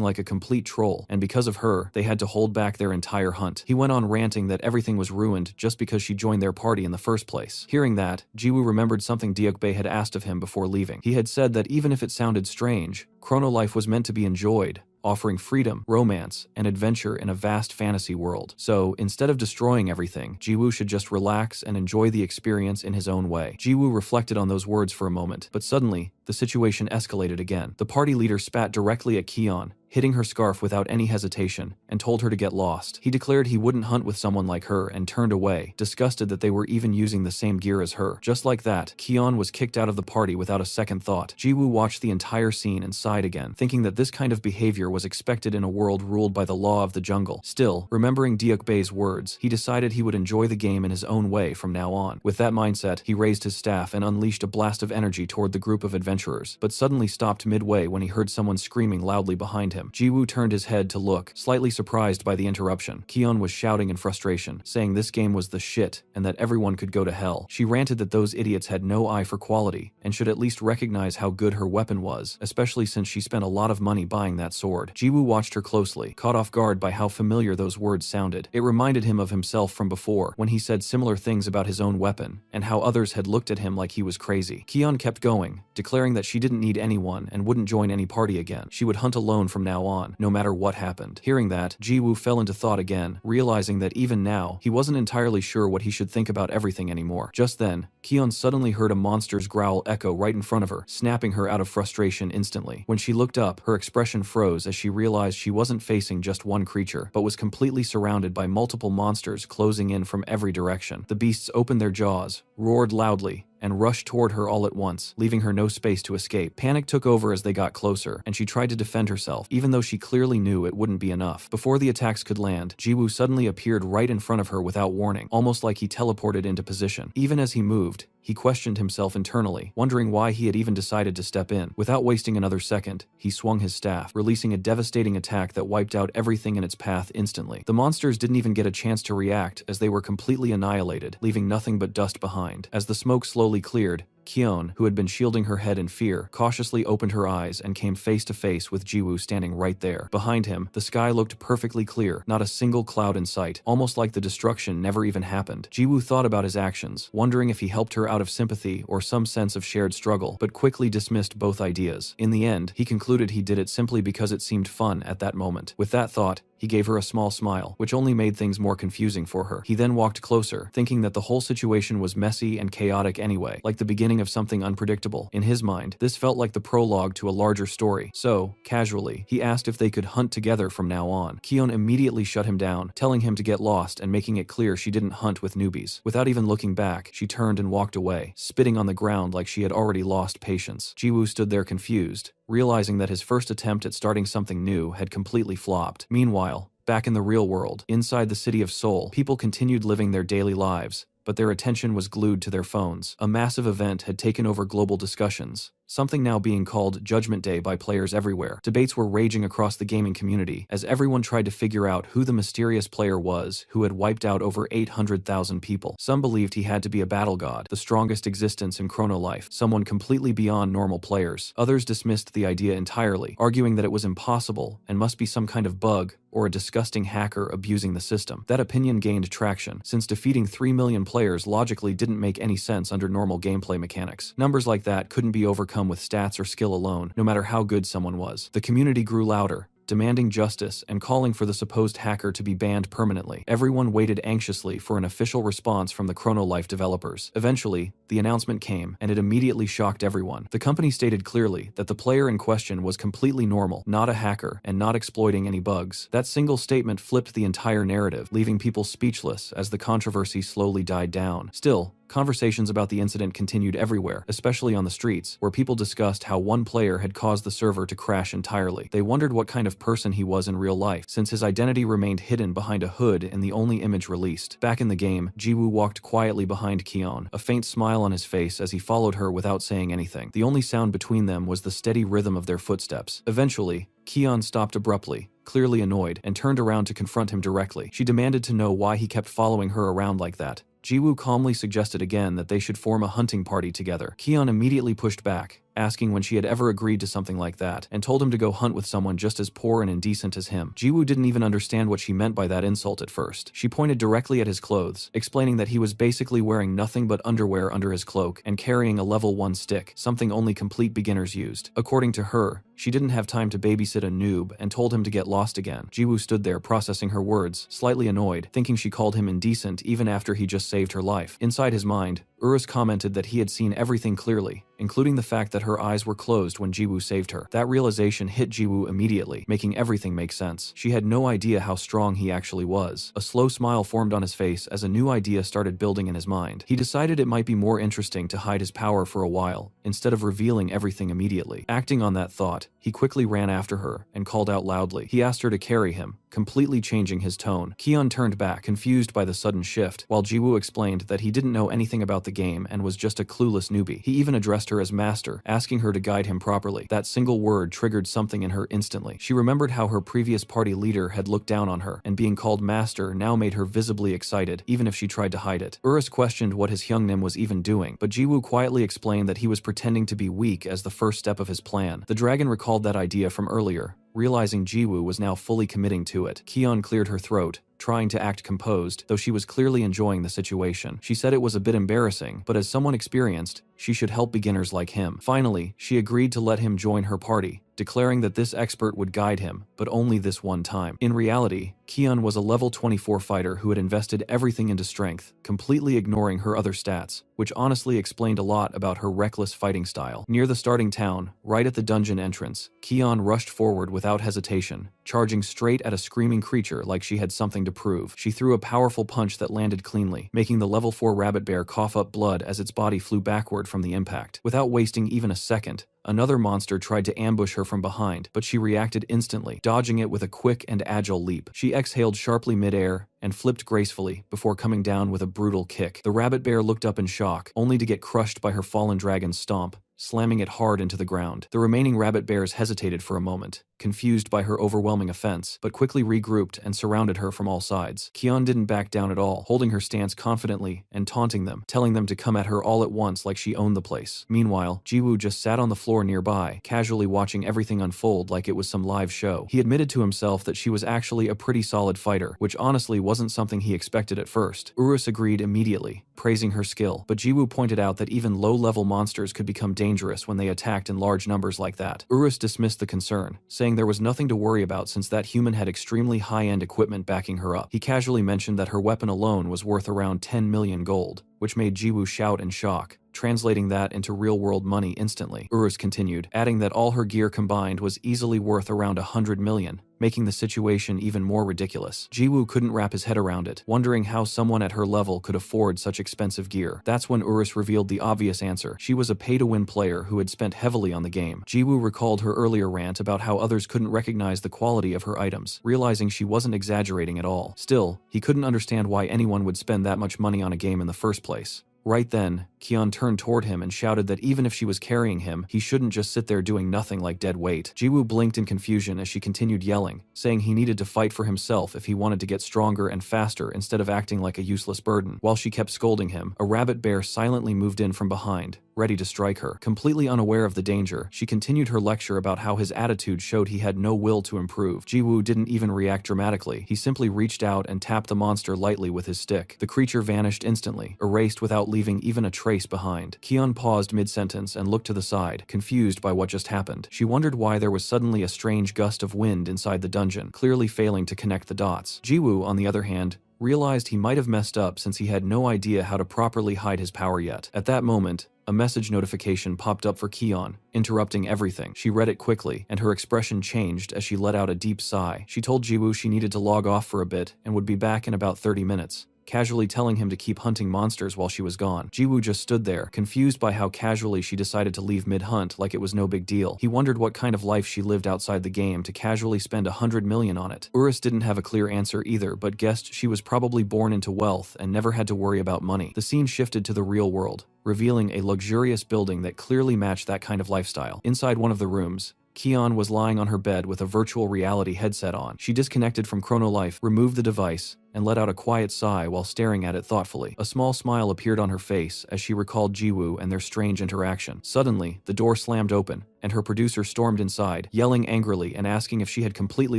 like a complete troll, and because of her, they had to hold back their entire hunt. He went on ranting that everything was ruined just because she joined their party in the first place. Hearing that, Jiwoo remembered something Deokbae had asked of him before leaving. He had said that even if it sounded strange, chronolife was meant to be enjoyed, offering freedom, romance, and adventure in a vast fantasy world. So, instead of destroying everything, Jiwoo should just relax and enjoy the experience in his own way. Jiwoo reflected on those words for a moment, but suddenly, the situation escalated again. The party leader spat directly at Kion, hitting her scarf without any hesitation, and told her to get lost. He declared he wouldn't hunt with someone like her and turned away, disgusted that they were even using the same gear as her. Just like that, Kion was kicked out of the party without a second thought. Jiwoo watched the entire scene and sighed again, thinking that this kind of behavior was expected in a world ruled by the law of the jungle. Still, remembering Deokbae's words, he decided he would enjoy the game in his own way from now on. With that mindset, he raised his staff and unleashed a blast of energy toward the group of adventurers, but suddenly stopped midway when he heard someone screaming loudly behind him. Jiwoo turned his head to look, slightly surprised by the interruption. Kion was shouting in frustration, saying this game was the shit and that everyone could go to hell. She ranted that those idiots had no eye for quality and should at least recognize how good her weapon was, especially since she spent a lot of money buying that sword. Jiwoo watched her closely, caught off guard by how familiar those words sounded. It reminded him of himself from before, when he said similar things about his own weapon, and how others had looked at him like he was crazy. Kion kept going, declaring that she didn't need anyone and wouldn't join any party again. She would hunt alone from now on, no matter what happened. Hearing that, Jiwoo fell into thought again, realizing that even now, he wasn't entirely sure what he should think about everything anymore. Just then, Kion suddenly heard a monster's growl echo right in front of her, snapping her out of frustration instantly. When she looked up, her expression froze as she realized she wasn't facing just one creature, but was completely surrounded by multiple monsters closing in from every direction. The beasts opened their jaws, roared loudly, and rushed toward her all at once, leaving her no space to escape. Panic took over as they got closer, and she tried to defend herself, even though she clearly knew it wouldn't be enough. Before the attacks could land, Jiwoo suddenly appeared right in front of her without warning, almost like he teleported into position. Even as he moved, he questioned himself internally, wondering why he had even decided to step in. Without wasting another second, he swung his staff, releasing a devastating attack that wiped out everything in its path instantly. The monsters didn't even get a chance to react, as they were completely annihilated, leaving nothing but dust behind. As the smoke slowly cleared, Kion, who had been shielding her head in fear, cautiously opened her eyes and came face to face with Jiwoo standing right there. Behind him, the sky looked perfectly clear, not a single cloud in sight, almost like the destruction never even happened. Jiwoo thought about his actions, wondering if he helped her out of sympathy or some sense of shared struggle, but quickly dismissed both ideas. In the end, he concluded he did it simply because it seemed fun at that moment. With that thought, he gave her a small smile, which only made things more confusing for her. He then walked closer, thinking that the whole situation was messy and chaotic anyway, like the beginning of something unpredictable. In his mind, this felt like the prologue to a larger story. So, casually, he asked if they could hunt together from now on. Kion immediately shut him down, telling him to get lost and making it clear she didn't hunt with newbies. Without even looking back, she turned and walked away, spitting on the ground like she had already lost patience. Jiwoo stood there confused, realizing that his first attempt at starting something new had completely flopped. Meanwhile, back in the real world, inside the city of Seoul, people continued living their daily lives, but their attention was glued to their phones. A massive event had taken over global discussions, something now being called Judgment Day by players everywhere. Debates were raging across the gaming community as everyone tried to figure out who the mysterious player was who had wiped out over 800,000 people. Some believed he had to be a battle god, the strongest existence in Chrono Life, someone completely beyond normal players. Others dismissed the idea entirely, arguing that it was impossible and must be some kind of bug or a disgusting hacker abusing the system. That opinion gained traction, since defeating 3 million players logically didn't make any sense under normal gameplay mechanics. Numbers like that couldn't be overcome with stats or skill alone, no matter how good someone was. The community grew louder, demanding justice and calling for the supposed hacker to be banned permanently. Everyone waited anxiously for an official response from the Chrono Life developers. Eventually, the announcement came, and it immediately shocked everyone. The company stated clearly that the player in question was completely normal, not a hacker, and not exploiting any bugs. That single statement flipped the entire narrative, leaving people speechless as the controversy slowly died down. Still, conversations about the incident continued everywhere, especially on the streets, where people discussed how one player had caused the server to crash entirely. They wondered what kind of person he was in real life, since his identity remained hidden behind a hood in the only image released. Back in the game, Jiwoo walked quietly behind Keon, a faint smile on his face as he followed her without saying anything. The only sound between them was the steady rhythm of their footsteps. Eventually, Keon stopped abruptly, clearly annoyed, and turned around to confront him directly. She demanded to know why he kept following her around like that. Jiwoo calmly suggested again that they should form a hunting party together. Keon immediately pushed back, asking when she had ever agreed to something like that, and told him to go hunt with someone just as poor and indecent as him. Jiwoo didn't even understand what she meant by that insult at first. She pointed directly at his clothes, explaining that he was basically wearing nothing but underwear under his cloak and carrying a level 1 stick, something only complete beginners used. According to her, she didn't have time to babysit a noob and told him to get lost again. Jiwoo stood there processing her words, slightly annoyed, thinking she called him indecent even after he just saved her life. Inside his mind, Urus commented that he had seen everything clearly, including the fact that her eyes were closed when Jiwoo saved her. That realization hit Jiwoo immediately, making everything make sense. She had no idea how strong he actually was. A slow smile formed on his face as a new idea started building in his mind. He decided it might be more interesting to hide his power for a while, instead of revealing everything immediately. Acting on that thought, he quickly ran after her and called out loudly. He asked her to carry him, completely changing his tone. Keon turned back, confused by the sudden shift, while Jiwoo explained that he didn't know anything about the game and was just a clueless newbie. He even addressed her as master, asking her to guide him properly. That single word triggered something in her instantly. She remembered how her previous party leader had looked down on her, and being called master now made her visibly excited, even if she tried to hide it. Urus questioned what his Hyungnim was even doing, but Jiwoo quietly explained that he was pretending to be weak as the first step of his plan. The dragon recalled that idea from earlier, realizing Jiwoo was now fully committing to it. Keon cleared her throat, trying to act composed, though she was clearly enjoying the situation. She said it was a bit embarrassing, but as someone experienced, she should help beginners like him. Finally, she agreed to let him join her party, declaring that this expert would guide him, but only this one time. In reality, Keon was a level 24 fighter who had invested everything into strength, completely ignoring her other stats, which honestly explained a lot about her reckless fighting style. Near the starting town, right at the dungeon entrance, Keon rushed forward without hesitation, charging straight at a screaming creature like she had something to prove. She threw a powerful punch that landed cleanly, making the level 4 rabbit bear cough up blood as its body flew backward from the impact. Without wasting even a second, another monster tried to ambush her from behind, but she reacted instantly, dodging it with a quick and agile leap. She exhaled sharply mid-air and flipped gracefully before coming down with a brutal kick. The rabbit bear looked up in shock, only to get crushed by her fallen dragon's stomp, slamming it hard into the ground. The remaining rabbit bears hesitated for a moment, confused by her overwhelming offense, but quickly regrouped and surrounded her from all sides. Keon didn't back down at all, holding her stance confidently and taunting them, telling them to come at her all at once like she owned the place. Meanwhile, Jiwoo just sat on the floor nearby, casually watching everything unfold like it was some live show. He admitted to himself that she was actually a pretty solid fighter, which honestly wasn't something he expected at first. Urus agreed immediately, praising her skill, but Jiwoo pointed out that even low-level monsters could become dangerous when they attacked in large numbers like that. Urus dismissed the concern, saying there was nothing to worry about since that human had extremely high-end equipment backing her up. He casually mentioned that her weapon alone was worth around 10 million gold, which made Jiwoo shout in shock, translating that into real-world money instantly. Urus continued, adding that all her gear combined was easily worth around 100 million, making the situation even more ridiculous. Jiwoo couldn't wrap his head around it, wondering how someone at her level could afford such expensive gear. That's when Urus revealed the obvious answer. She was a pay-to-win player who had spent heavily on the game. Jiwoo recalled her earlier rant about how others couldn't recognize the quality of her items, realizing she wasn't exaggerating at all. Still, he couldn't understand why anyone would spend that much money on a game in the first place. Right then, Kion turned toward him and shouted that even if she was carrying him, he shouldn't just sit there doing nothing like dead weight. Jiwoo blinked in confusion as she continued yelling, saying he needed to fight for himself if he wanted to get stronger and faster instead of acting like a useless burden. While she kept scolding him, a rabbit bear silently moved in from behind, ready to strike her. Completely unaware of the danger, she continued her lecture about how his attitude showed he had no will to improve. Jiwoo didn't even react dramatically. He simply reached out and tapped the monster lightly with his stick. The creature vanished instantly, erased without leaving even a trace behind. Kion paused mid-sentence and looked to the side, confused by what just happened. She wondered why there was suddenly a strange gust of wind inside the dungeon, clearly failing to connect the dots. Jiwoo, on the other hand, realized he might have messed up since he had no idea how to properly hide his power yet. At that moment, a message notification popped up for Kion, interrupting everything. She read it quickly, and her expression changed as she let out a deep sigh. She told Jiwoo she needed to log off for a bit and would be back in about 30 minutes. Casually telling him to keep hunting monsters while she was gone. Jiwoo just stood there, confused by how casually she decided to leave mid-hunt like it was no big deal. He wondered what kind of life she lived outside the game to casually spend 100 million on it. Urus didn't have a clear answer either, but guessed she was probably born into wealth and never had to worry about money. The scene shifted to the real world, revealing a luxurious building that clearly matched that kind of lifestyle. Inside one of the rooms, Kion was lying on her bed with a virtual reality headset on. She disconnected from Chrono Life, removed the device, and let out a quiet sigh while staring at it thoughtfully. A small smile appeared on her face as she recalled Jiwoo and their strange interaction. Suddenly, the door slammed open, and her producer stormed inside, yelling angrily and asking if she had completely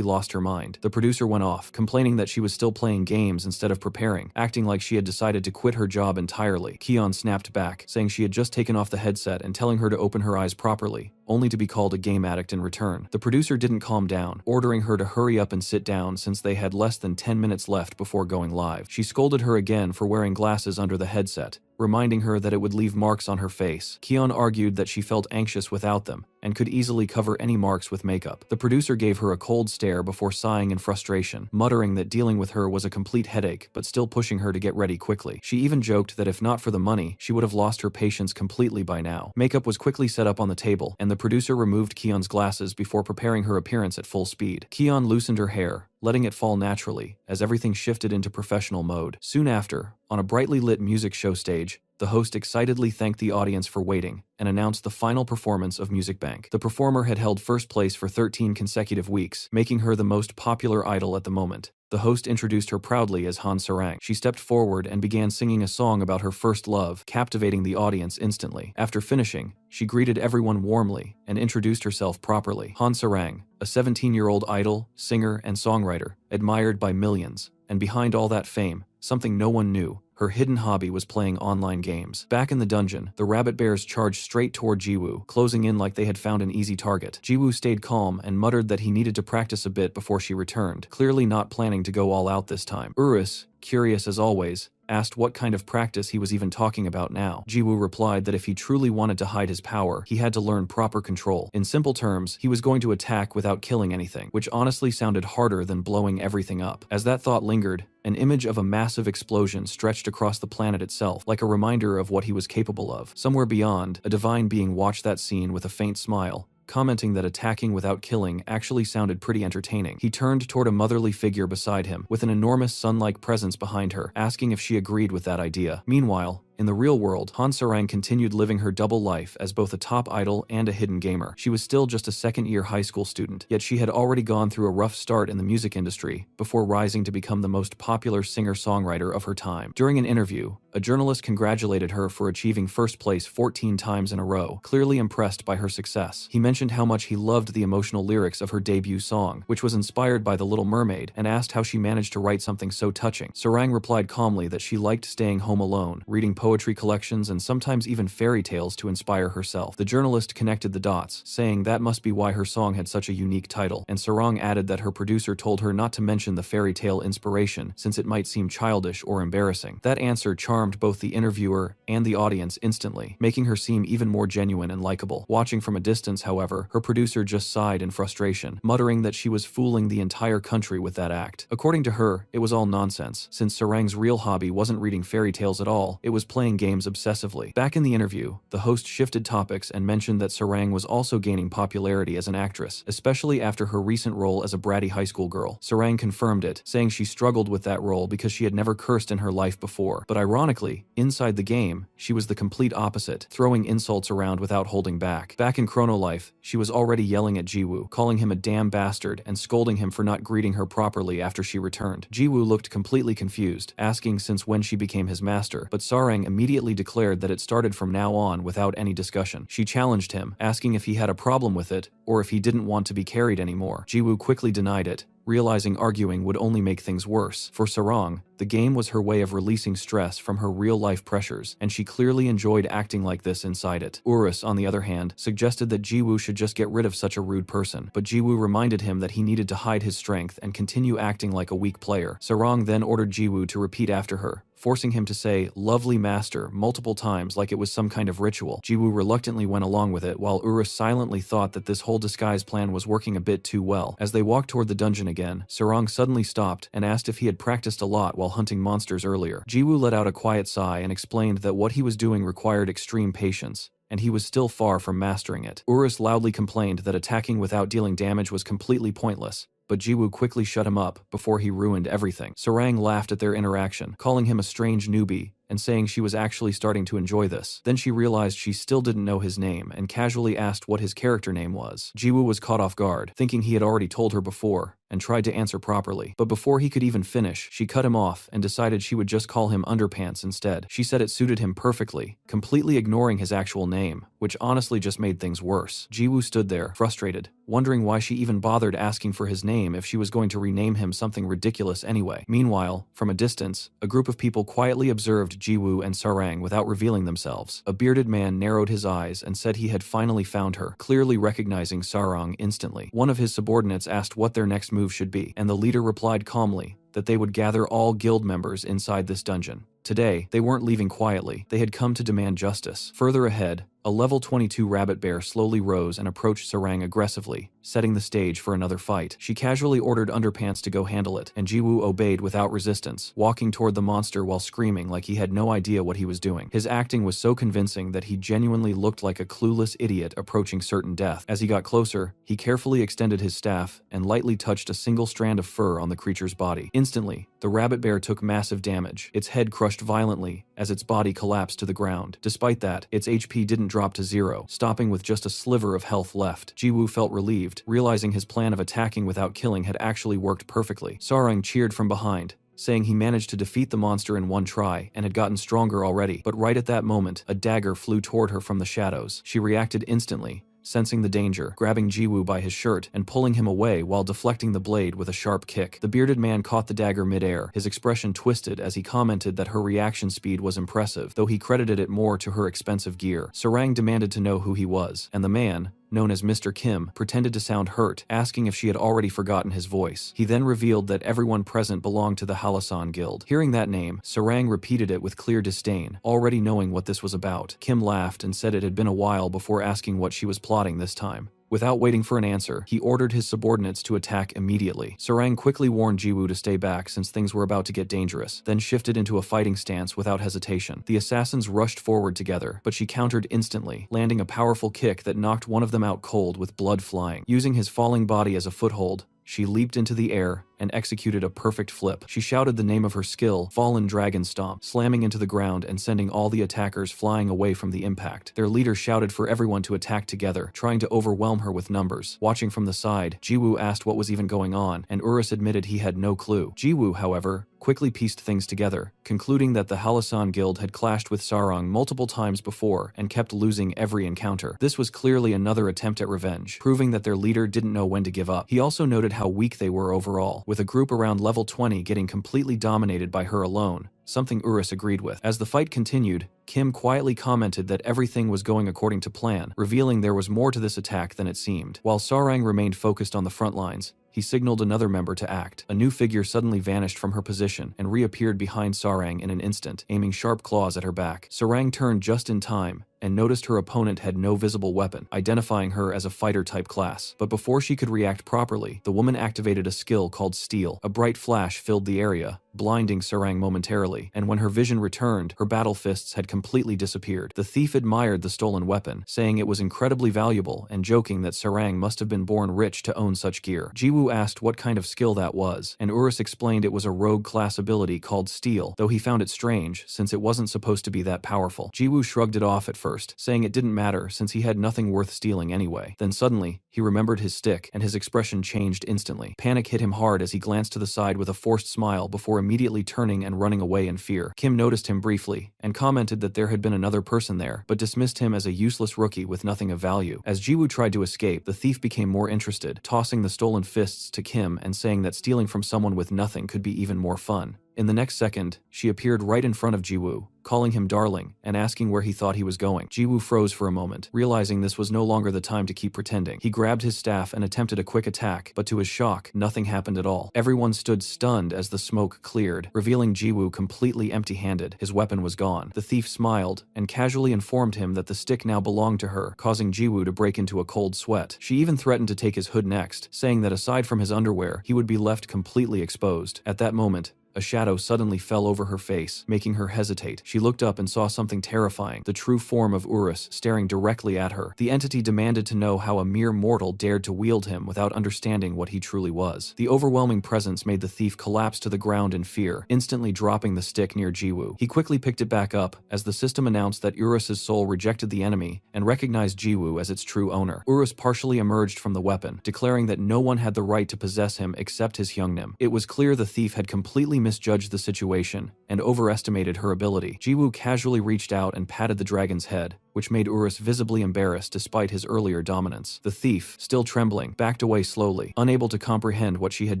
lost her mind. The producer went off, complaining that she was still playing games instead of preparing, acting like she had decided to quit her job entirely. Kion snapped back, saying she had just taken off the headset and telling her to open her eyes properly, only to be called a game addict in return. The producer didn't calm down, ordering her to hurry up and sit down since they had less than 10 minutes left before going live. She scolded her again for wearing glasses under the headset, reminding her that it would leave marks on her face. Kion argued that she felt anxious without them, and could easily cover any marks with makeup. The producer gave her a cold stare before sighing in frustration, muttering that dealing with her was a complete headache, but still pushing her to get ready quickly. She even joked that if not for the money, she would have lost her patience completely by now. Makeup was quickly set up on the table, and the producer removed Kion's glasses before preparing her appearance at full speed. Kion loosened her hair, letting it fall naturally, as everything shifted into professional mode. Soon after, on a brightly lit music show stage, the host excitedly thanked the audience for waiting and announced the final performance of Music Bank. The performer had held first place for 13 consecutive weeks, making her the most popular idol at the moment. The host introduced her proudly as Han Sarang. She stepped forward and began singing a song about her first love, captivating the audience instantly. After finishing, she greeted everyone warmly and introduced herself properly. Han Sarang, a 17-year-old idol, singer, and songwriter, admired by millions. And behind all that fame, something no one knew, her hidden hobby was playing online games. Back in the dungeon, the rabbit bears charged straight toward Jiwoo, closing in like they had found an easy target. Jiwoo stayed calm and muttered that he needed to practice a bit before she returned, clearly not planning to go all out this time. Urus, curious as always, asked what kind of practice he was even talking about now. Jiwoo replied that if he truly wanted to hide his power, he had to learn proper control. In simple terms, he was going to attack without killing anything, which honestly sounded harder than blowing everything up. As that thought lingered, an image of a massive explosion stretched across the planet itself, like a reminder of what he was capable of. Somewhere beyond, a divine being watched that scene with a faint smile, commenting that attacking without killing actually sounded pretty entertaining. He turned toward a motherly figure beside him, with an enormous sun-like presence behind her, asking if she agreed with that idea. Meanwhile, in the real world, Han Sarang continued living her double life as both a top idol and a hidden gamer. She was still just a second-year high school student, yet she had already gone through a rough start in the music industry before rising to become the most popular singer-songwriter of her time. During an interview, a journalist congratulated her for achieving first place 14 times in a row, clearly impressed by her success. He mentioned how much he loved the emotional lyrics of her debut song, which was inspired by The Little Mermaid, and asked how she managed to write something so touching. Sarang replied calmly that she liked staying home alone, reading poetry collections, and sometimes even fairy tales to inspire herself. The journalist connected the dots, saying that must be why her song had such a unique title, and Sarang added that her producer told her not to mention the fairy tale inspiration since it might seem childish or embarrassing. That answer charmed both the interviewer and the audience instantly, making her seem even more genuine and likable. Watching from a distance, however, her producer just sighed in frustration, muttering that she was fooling the entire country with that act. According to her, it was all nonsense, since Sarang's real hobby wasn't reading fairy tales at all, it was playing games obsessively. Back in the interview, the host shifted topics and mentioned that Sarang was also gaining popularity as an actress, especially after her recent role as a bratty high school girl. Sarang confirmed it, saying she struggled with that role because she had never cursed in her life before. But ironically, Ironically, inside the game, she was the complete opposite, throwing insults around without holding back. Back in Chrono Life, she was already yelling at Jiwoo, calling him a damn bastard and scolding him for not greeting her properly after she returned. Jiwoo looked completely confused, asking since when she became his master, but Sarang immediately declared that it started from now on without any discussion. She challenged him, asking if he had a problem with it, or if he didn't want to be carried anymore. Jiwoo quickly denied it, realizing arguing would only make things worse. For Sarang, the game was her way of releasing stress from her real-life pressures, and she clearly enjoyed acting like this inside it. Urus, on the other hand, suggested that Jiwoo should just get rid of such a rude person, but Jiwoo reminded him that he needed to hide his strength and continue acting like a weak player. Sarang then ordered Jiwoo to repeat after her, forcing him to say "lovely master" multiple times like it was some kind of ritual. Jiwoo reluctantly went along with it, while Urus silently thought that this whole disguise plan was working a bit too well. As they walked toward the dungeon again, Sarang suddenly stopped and asked if he had practiced a lot while hunting monsters earlier. Jiwoo let out a quiet sigh and explained that what he was doing required extreme patience, and he was still far from mastering it. Urus loudly complained that attacking without dealing damage was completely pointless, but Jiwoo quickly shut him up before he ruined everything. Sarang laughed at their interaction, calling him a strange newbie, and saying she was actually starting to enjoy this. Then she realized she still didn't know his name and casually asked what his character name was. Jiwoo was caught off guard, thinking he had already told her before, and tried to answer properly. But before he could even finish, she cut him off and decided she would just call him Underpants instead. She said it suited him perfectly, completely ignoring his actual name, which honestly just made things worse. Jiwoo stood there, frustrated, wondering why she even bothered asking for his name if she was going to rename him something ridiculous anyway. Meanwhile, from a distance, a group of people quietly observed Jiwoo and Sarang without revealing themselves. A bearded man narrowed his eyes and said he had finally found her, clearly recognizing Sarang instantly. One of his subordinates asked what their next move should be, and the leader replied calmly that they would gather all guild members inside this dungeon. Today, they weren't leaving quietly, they had come to demand justice. Further ahead, a level 22 rabbit bear slowly rose and approached Sarang aggressively, setting the stage for another fight. She casually ordered Underpants to go handle it, and Jiwoo obeyed without resistance, walking toward the monster while screaming like he had no idea what he was doing. His acting was so convincing that he genuinely looked like a clueless idiot approaching certain death. As he got closer, he carefully extended his staff and lightly touched a single strand of fur on the creature's body. Instantly, the rabbit bear took massive damage, its head crushed violently as its body collapsed to the ground. Despite that, its HP didn't drop to zero, stopping with just a sliver of health left. Jiwoo felt relieved, realizing his plan of attacking without killing had actually worked perfectly. Sarang cheered from behind, saying he managed to defeat the monster in one try and had gotten stronger already. But right at that moment, a dagger flew toward her from the shadows. She reacted instantly, sensing the danger, grabbing Jiwoo by his shirt and pulling him away while deflecting the blade with a sharp kick. The bearded man caught the dagger mid-air, his expression twisted as he commented that her reaction speed was impressive, though he credited it more to her expensive gear. Sarang demanded to know who he was, and the man, known as Mr. Kim, pretended to sound hurt, asking if she had already forgotten his voice. He then revealed that everyone present belonged to the Halasan Guild. Hearing that name, Sarang repeated it with clear disdain, already knowing what this was about. Kim laughed and said it had been a while before asking what she was plotting this time. Without waiting for an answer, he ordered his subordinates to attack immediately. Sarang quickly warned Jiwoo to stay back since things were about to get dangerous, then shifted into a fighting stance without hesitation. The assassins rushed forward together, but she countered instantly, landing a powerful kick that knocked one of them out cold with blood flying. Using his falling body as a foothold, she leaped into the air and executed a perfect flip. She shouted the name of her skill, Fallen Dragon Stomp, slamming into the ground and sending all the attackers flying away from the impact. Their leader shouted for everyone to attack together, trying to overwhelm her with numbers. Watching from the side, Jiwoo asked what was even going on, and Urus admitted he had no clue. Jiwoo, however, quickly pieced things together, concluding that the Halasan Guild had clashed with Sarang multiple times before and kept losing every encounter. This was clearly another attempt at revenge, proving that their leader didn't know when to give up. He also noted how weak they were overall, with a group around level 20 getting completely dominated by her alone, something Urus agreed with. As the fight continued, Kim quietly commented that everything was going according to plan, revealing there was more to this attack than it seemed. While Sarang remained focused on the front lines, he signaled another member to act. A new figure suddenly vanished from her position and reappeared behind Sarang in an instant, aiming sharp claws at her back. Sarang turned just in time and noticed her opponent had no visible weapon, identifying her as a fighter-type class. But before she could react properly, the woman activated a skill called Steal. A bright flash filled the area, blinding Sarang momentarily, and when her vision returned, her battle fists had completely disappeared. The thief admired the stolen weapon, saying it was incredibly valuable and joking that Sarang must have been born rich to own such gear. Jiwoo asked what kind of skill that was, and Urus explained it was a rogue class ability called Steal, though he found it strange since it wasn't supposed to be that powerful. Jiwoo shrugged it off at first, saying it didn't matter since he had nothing worth stealing anyway. Then suddenly, he remembered his stick, and his expression changed instantly. Panic hit him hard as he glanced to the side with a forced smile before immediately turning and running away in fear. Kim noticed him briefly, and commented that there had been another person there, but dismissed him as a useless rookie with nothing of value. As Jiwoo tried to escape, the thief became more interested, tossing the stolen fists to Kim and saying that stealing from someone with nothing could be even more fun. In the next second, she appeared right in front of Jiwoo, calling him darling, and asking where he thought he was going. Jiwoo froze for a moment, realizing this was no longer the time to keep pretending. He grabbed his staff and attempted a quick attack, but to his shock, nothing happened at all. Everyone stood stunned as the smoke cleared, revealing Jiwoo completely empty-handed. His weapon was gone. The thief smiled, and casually informed him that the stick now belonged to her, causing Jiwoo to break into a cold sweat. She even threatened to take his hood next, saying that aside from his underwear, he would be left completely exposed. At that moment, a shadow suddenly fell over her face, making her hesitate. She looked up and saw something terrifying, the true form of Urus staring directly at her. The entity demanded to know how a mere mortal dared to wield him without understanding what he truly was. The overwhelming presence made the thief collapse to the ground in fear, instantly dropping the stick near Jiwoo. He quickly picked it back up, as the system announced that Urus's soul rejected the enemy and recognized Jiwoo as its true owner. Urus partially emerged from the weapon, declaring that no one had the right to possess him except his Hyungnim. It was clear the thief had completely misjudged the situation and overestimated her ability. Jiwoo casually reached out and patted the dragon's head, which made Urus visibly embarrassed despite his earlier dominance. The thief, still trembling, backed away slowly, unable to comprehend what she had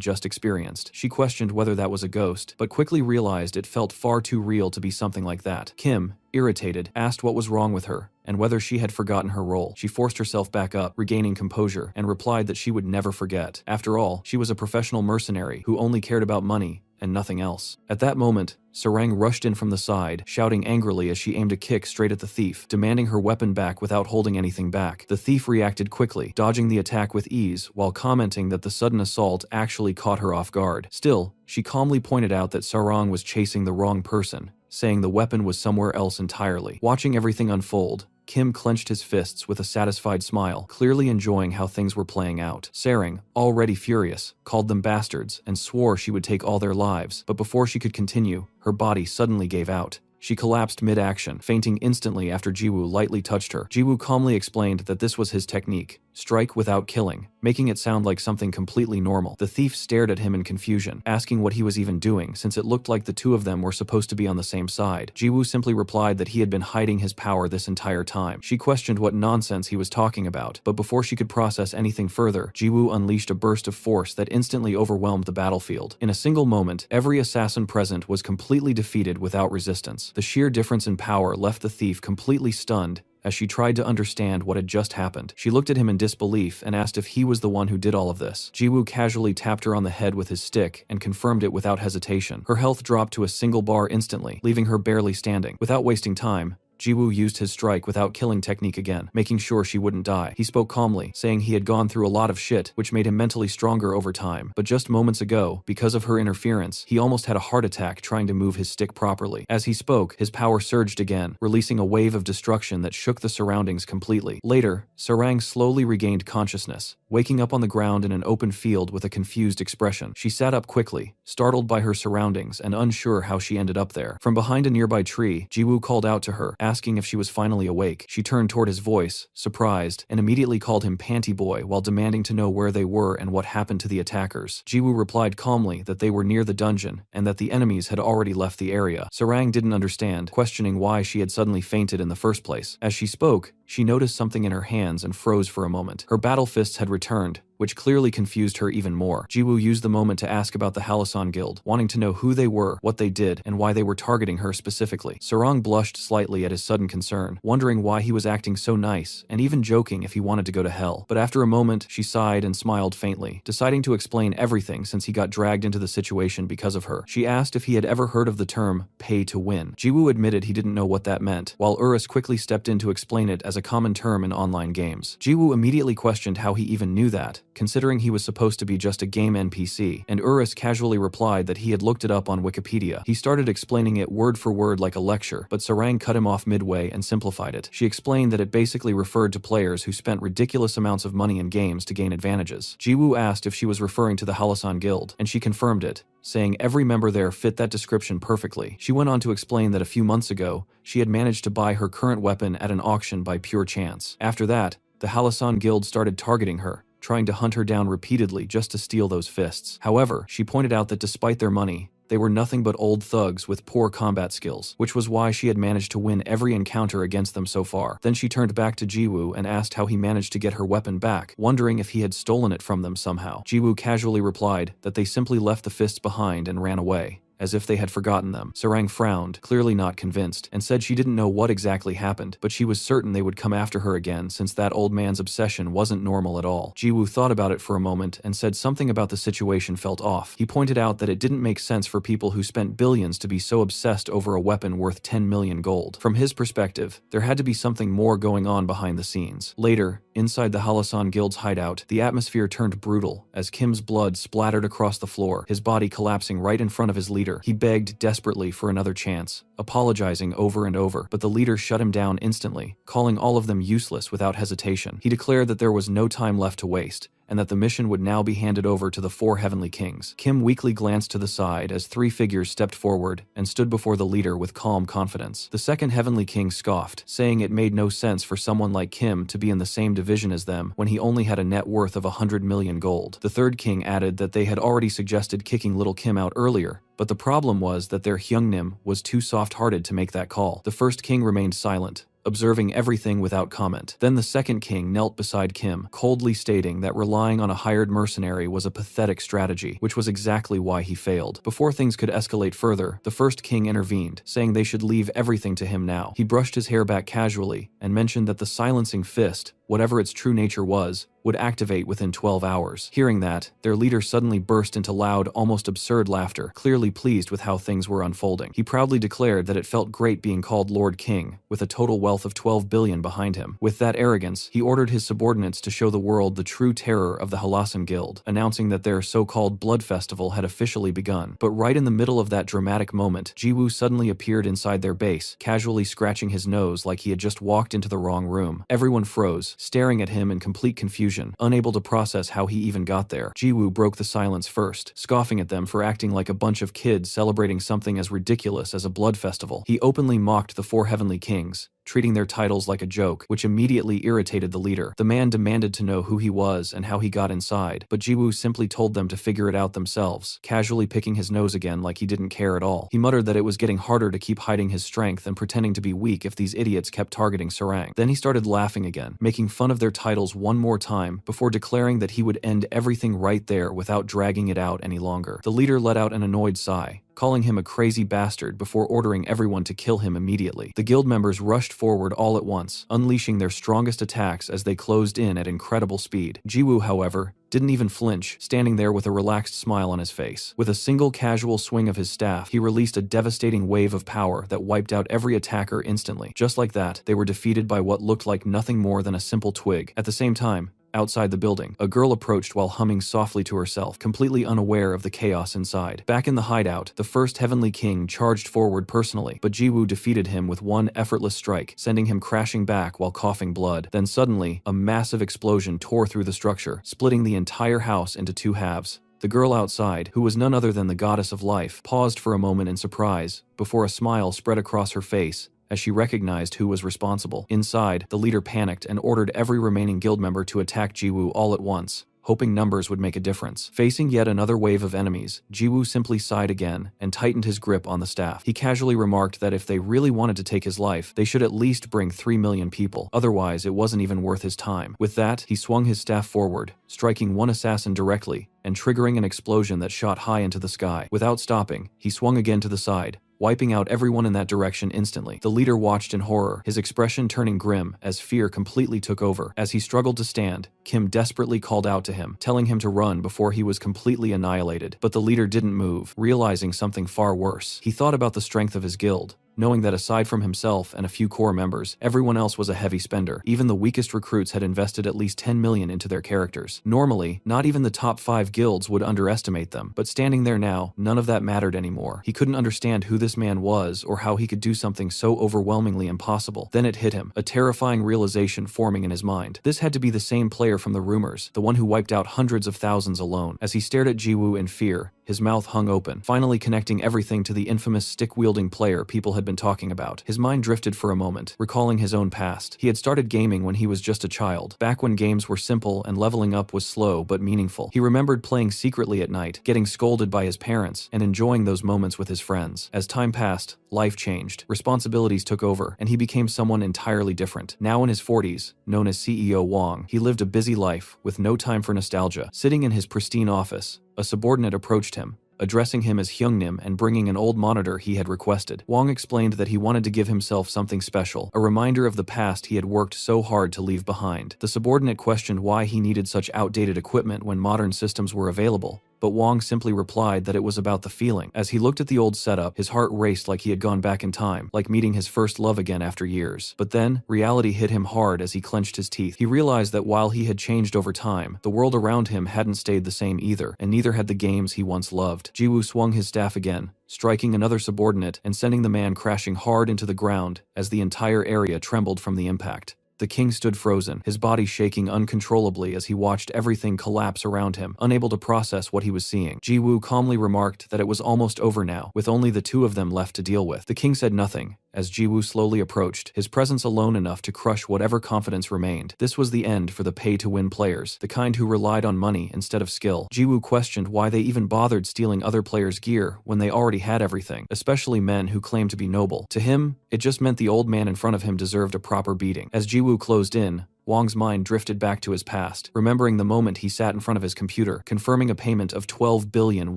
just experienced. She questioned whether that was a ghost, but quickly realized it felt far too real to be something like that. Kim, irritated, asked what was wrong with her, and whether she had forgotten her role. She forced herself back up, regaining composure, and replied that she would never forget. After all, she was a professional mercenary who only cared about money and nothing else. At that moment, Sarang rushed in from the side, shouting angrily as she aimed a kick straight at the thief, demanding her weapon back without holding anything back. The thief reacted quickly, dodging the attack with ease, while commenting that the sudden assault actually caught her off guard. Still, she calmly pointed out that Sarang was chasing the wrong person, saying the weapon was somewhere else entirely. Watching everything unfold, Kim clenched his fists with a satisfied smile, clearly enjoying how things were playing out. Sarang, already furious, called them bastards and swore she would take all their lives, but before she could continue, her body suddenly gave out. She collapsed mid-action, fainting instantly after Jiwoo lightly touched her. Jiwoo calmly explained that this was his technique, strike without killing, making it sound like something completely normal. The thief stared at him in confusion, asking what he was even doing since it looked like the two of them were supposed to be on the same side. Jiwoo simply replied that he had been hiding his power this entire time. She questioned what nonsense he was talking about, but before she could process anything further, Jiwoo unleashed a burst of force that instantly overwhelmed the battlefield. In a single moment, every assassin present was completely defeated without resistance. The sheer difference in power left the thief completely stunned as she tried to understand what had just happened. She looked at him in disbelief and asked if he was the one who did all of this. Jiwoo casually tapped her on the head with his stick and confirmed it without hesitation. Her health dropped to a single bar instantly, leaving her barely standing. Without wasting time, Jiwoo used his strike without killing technique again, making sure she wouldn't die. He spoke calmly, saying he had gone through a lot of shit, which made him mentally stronger over time. But just moments ago, because of her interference, he almost had a heart attack trying to move his stick properly. As he spoke, his power surged again, releasing a wave of destruction that shook the surroundings completely. Later, Sarang slowly regained consciousness, waking up on the ground in an open field with a confused expression. She sat up quickly, startled by her surroundings and unsure how she ended up there. From behind a nearby tree, Jiwoo called out to her, asking if she was finally awake. She turned toward his voice, surprised, and immediately called him Panty Boy while demanding to know where they were and what happened to the attackers. Jiwoo replied calmly that they were near the dungeon and that the enemies had already left the area. Sarang didn't understand, questioning why she had suddenly fainted in the first place. As she spoke, she noticed something in her hands and froze for a moment. Her battle fists had returned, which clearly confused her even more. Jiwoo used the moment to ask about the Halasan Guild, wanting to know who they were, what they did, and why they were targeting her specifically. Sarang blushed slightly at his sudden concern, wondering why he was acting so nice, and even joking if he wanted to go to hell. But after a moment, she sighed and smiled faintly, deciding to explain everything since he got dragged into the situation because of her. She asked if he had ever heard of the term, pay to win. Jiwoo admitted he didn't know what that meant, while Urus quickly stepped in to explain it as a common term in online games. Jiwoo immediately questioned how he even knew that, considering he was supposed to be just a game NPC, and Urus casually replied that he had looked it up on Wikipedia. He started explaining it word for word like a lecture, but Sarang cut him off midway and simplified it. She explained that it basically referred to players who spent ridiculous amounts of money in games to gain advantages. Jiwoo asked if she was referring to the Halasan Guild, and she confirmed it, saying every member there fit that description perfectly. She went on to explain that a few months ago, she had managed to buy her current weapon at an auction by pure chance. After that, the Halasan Guild started targeting her, trying to hunt her down repeatedly just to steal those fists. However, she pointed out that despite their money, they were nothing but old thugs with poor combat skills, which was why she had managed to win every encounter against them so far. Then she turned back to Jiwoo and asked how he managed to get her weapon back, wondering if he had stolen it from them somehow. Jiwoo casually replied that they simply left the fists behind and ran away, as if they had forgotten them. Sarang frowned, clearly not convinced, and said she didn't know what exactly happened, but she was certain they would come after her again since that old man's obsession wasn't normal at all. Jiwoo thought about it for a moment and said something about the situation felt off. He pointed out that it didn't make sense for people who spent billions to be so obsessed over a weapon worth 10 million gold. From his perspective, there had to be something more going on behind the scenes. Later, inside the Halasan Guild's hideout, the atmosphere turned brutal as Kim's blood splattered across the floor, his body collapsing right in front of his leader. He begged desperately for another chance, apologizing over and over, but the leader shut him down instantly, calling all of them useless without hesitation. He declared that there was no time left to waste, and that the mission would now be handed over to the 4 heavenly kings. Kim weakly glanced to the side as 3 figures stepped forward and stood before the leader with calm confidence. The second heavenly king scoffed, saying it made no sense for someone like Kim to be in the same division as them when he only had a net worth of 100 million gold. The third king added that they had already suggested kicking little Kim out earlier, but the problem was that their Hyungnim was too soft-hearted to make that call. The first king remained silent, observing everything without comment. Then the second king knelt beside Kim, coldly stating that relying on a hired mercenary was a pathetic strategy, which was exactly why he failed. Before things could escalate further, the first king intervened, saying they should leave everything to him now. He brushed his hair back casually and mentioned that the silencing fist, whatever its true nature was, would activate within 12 hours. Hearing that, their leader suddenly burst into loud, almost absurd laughter, clearly pleased with how things were unfolding. He proudly declared that it felt great being called Lord King, with a total wealth of 12 billion behind him. With that arrogance, he ordered his subordinates to show the world the true terror of the Halasan Guild, announcing that their so-called blood festival had officially begun. But right in the middle of that dramatic moment, Jiwoo suddenly appeared inside their base, casually scratching his nose like he had just walked into the wrong room. Everyone froze, staring at him in complete confusion, unable to process how he even got there. Jiwoo broke the silence first, scoffing at them for acting like a bunch of kids celebrating something as ridiculous as a blood festival. He openly mocked the 4 heavenly kings, treating their titles like a joke, which immediately irritated the leader. The man demanded to know who he was and how he got inside, but Jiwoo simply told them to figure it out themselves, casually picking his nose again like he didn't care at all. He muttered that it was getting harder to keep hiding his strength and pretending to be weak if these idiots kept targeting Sarang. Then he started laughing again, making fun of their titles one more time before declaring that he would end everything right there without dragging it out any longer. The leader let out an annoyed sigh, calling him a crazy bastard before ordering everyone to kill him immediately. The guild members rushed forward all at once, unleashing their strongest attacks as they closed in at incredible speed. Jiwoo, however, didn't even flinch, standing there with a relaxed smile on his face. With a single casual swing of his staff, he released a devastating wave of power that wiped out every attacker instantly. Just like that, they were defeated by what looked like nothing more than a simple twig. At the same time, outside the building, a girl approached while humming softly to herself, completely unaware of the chaos inside. Back in the hideout, the first heavenly king charged forward personally, but Jiwoo defeated him with one effortless strike, sending him crashing back while coughing blood. Then suddenly, a massive explosion tore through the structure, splitting the entire house into 2 halves. The girl outside, who was none other than the goddess of life, paused for a moment in surprise, before a smile spread across her face as she recognized who was responsible. Inside, the leader panicked and ordered every remaining guild member to attack Jiwoo all at once, hoping numbers would make a difference. Facing yet another wave of enemies, Jiwoo simply sighed again and tightened his grip on the staff. He casually remarked that if they really wanted to take his life, they should at least bring 3 million people, otherwise it wasn't even worth his time. With that, he swung his staff forward, striking one assassin directly, and triggering an explosion that shot high into the sky. Without stopping, he swung again to the side, wiping out everyone in that direction instantly. The leader watched in horror, his expression turning grim as fear completely took over. As he struggled to stand, Kim desperately called out to him, telling him to run before he was completely annihilated. But the leader didn't move, realizing something far worse. He thought about the strength of his guild, knowing that aside from himself and a few core members, everyone else was a heavy spender. Even the weakest recruits had invested at least 10 million into their characters. Normally, not even the top 5 guilds would underestimate them, but standing there now, none of that mattered anymore. He couldn't understand who this man was or how he could do something so overwhelmingly impossible. Then it hit him, a terrifying realization forming in his mind. This had to be the same player from the rumors, the one who wiped out hundreds of thousands alone. As he stared at Jiwoo in fear, his mouth hung open, finally connecting everything to the infamous stick-wielding player people had been talking about. His mind drifted for a moment, recalling his own past. He had started gaming when he was just a child, back when games were simple and leveling up was slow but meaningful. He remembered playing secretly at night, getting scolded by his parents, and enjoying those moments with his friends. As time passed, life changed, responsibilities took over, and he became someone entirely different. Now in his 40s, known as CEO Wong, he lived a busy life with no time for nostalgia. Sitting in his pristine office, a subordinate approached him, addressing him as Hyungnim and bringing an old monitor he had requested. Wong explained that he wanted to give himself something special, a reminder of the past he had worked so hard to leave behind. The subordinate questioned why he needed such outdated equipment when modern systems were available, but Wong simply replied that it was about the feeling. As he looked at the old setup, his heart raced like he had gone back in time, like meeting his first love again after years. But then, reality hit him hard as he clenched his teeth. He realized that while he had changed over time, the world around him hadn't stayed the same either, and neither had the games he once loved. Jiwoo swung his staff again, striking another subordinate and sending the man crashing hard into the ground as the entire area trembled from the impact. The king stood frozen, his body shaking uncontrollably as he watched everything collapse around him, unable to process what he was seeing. Jiwoo calmly remarked that it was almost over now, with only the two of them left to deal with. The king said nothing, as Jiwoo slowly approached, his presence alone enough to crush whatever confidence remained. This was the end for the pay-to-win players, the kind who relied on money instead of skill. Jiwoo questioned why they even bothered stealing other players' gear when they already had everything, especially men who claimed to be noble. To him, it just meant the old man in front of him deserved a proper beating. As Jiwoo closed in, Wong's mind drifted back to his past, remembering the moment he sat in front of his computer, confirming a payment of 12 billion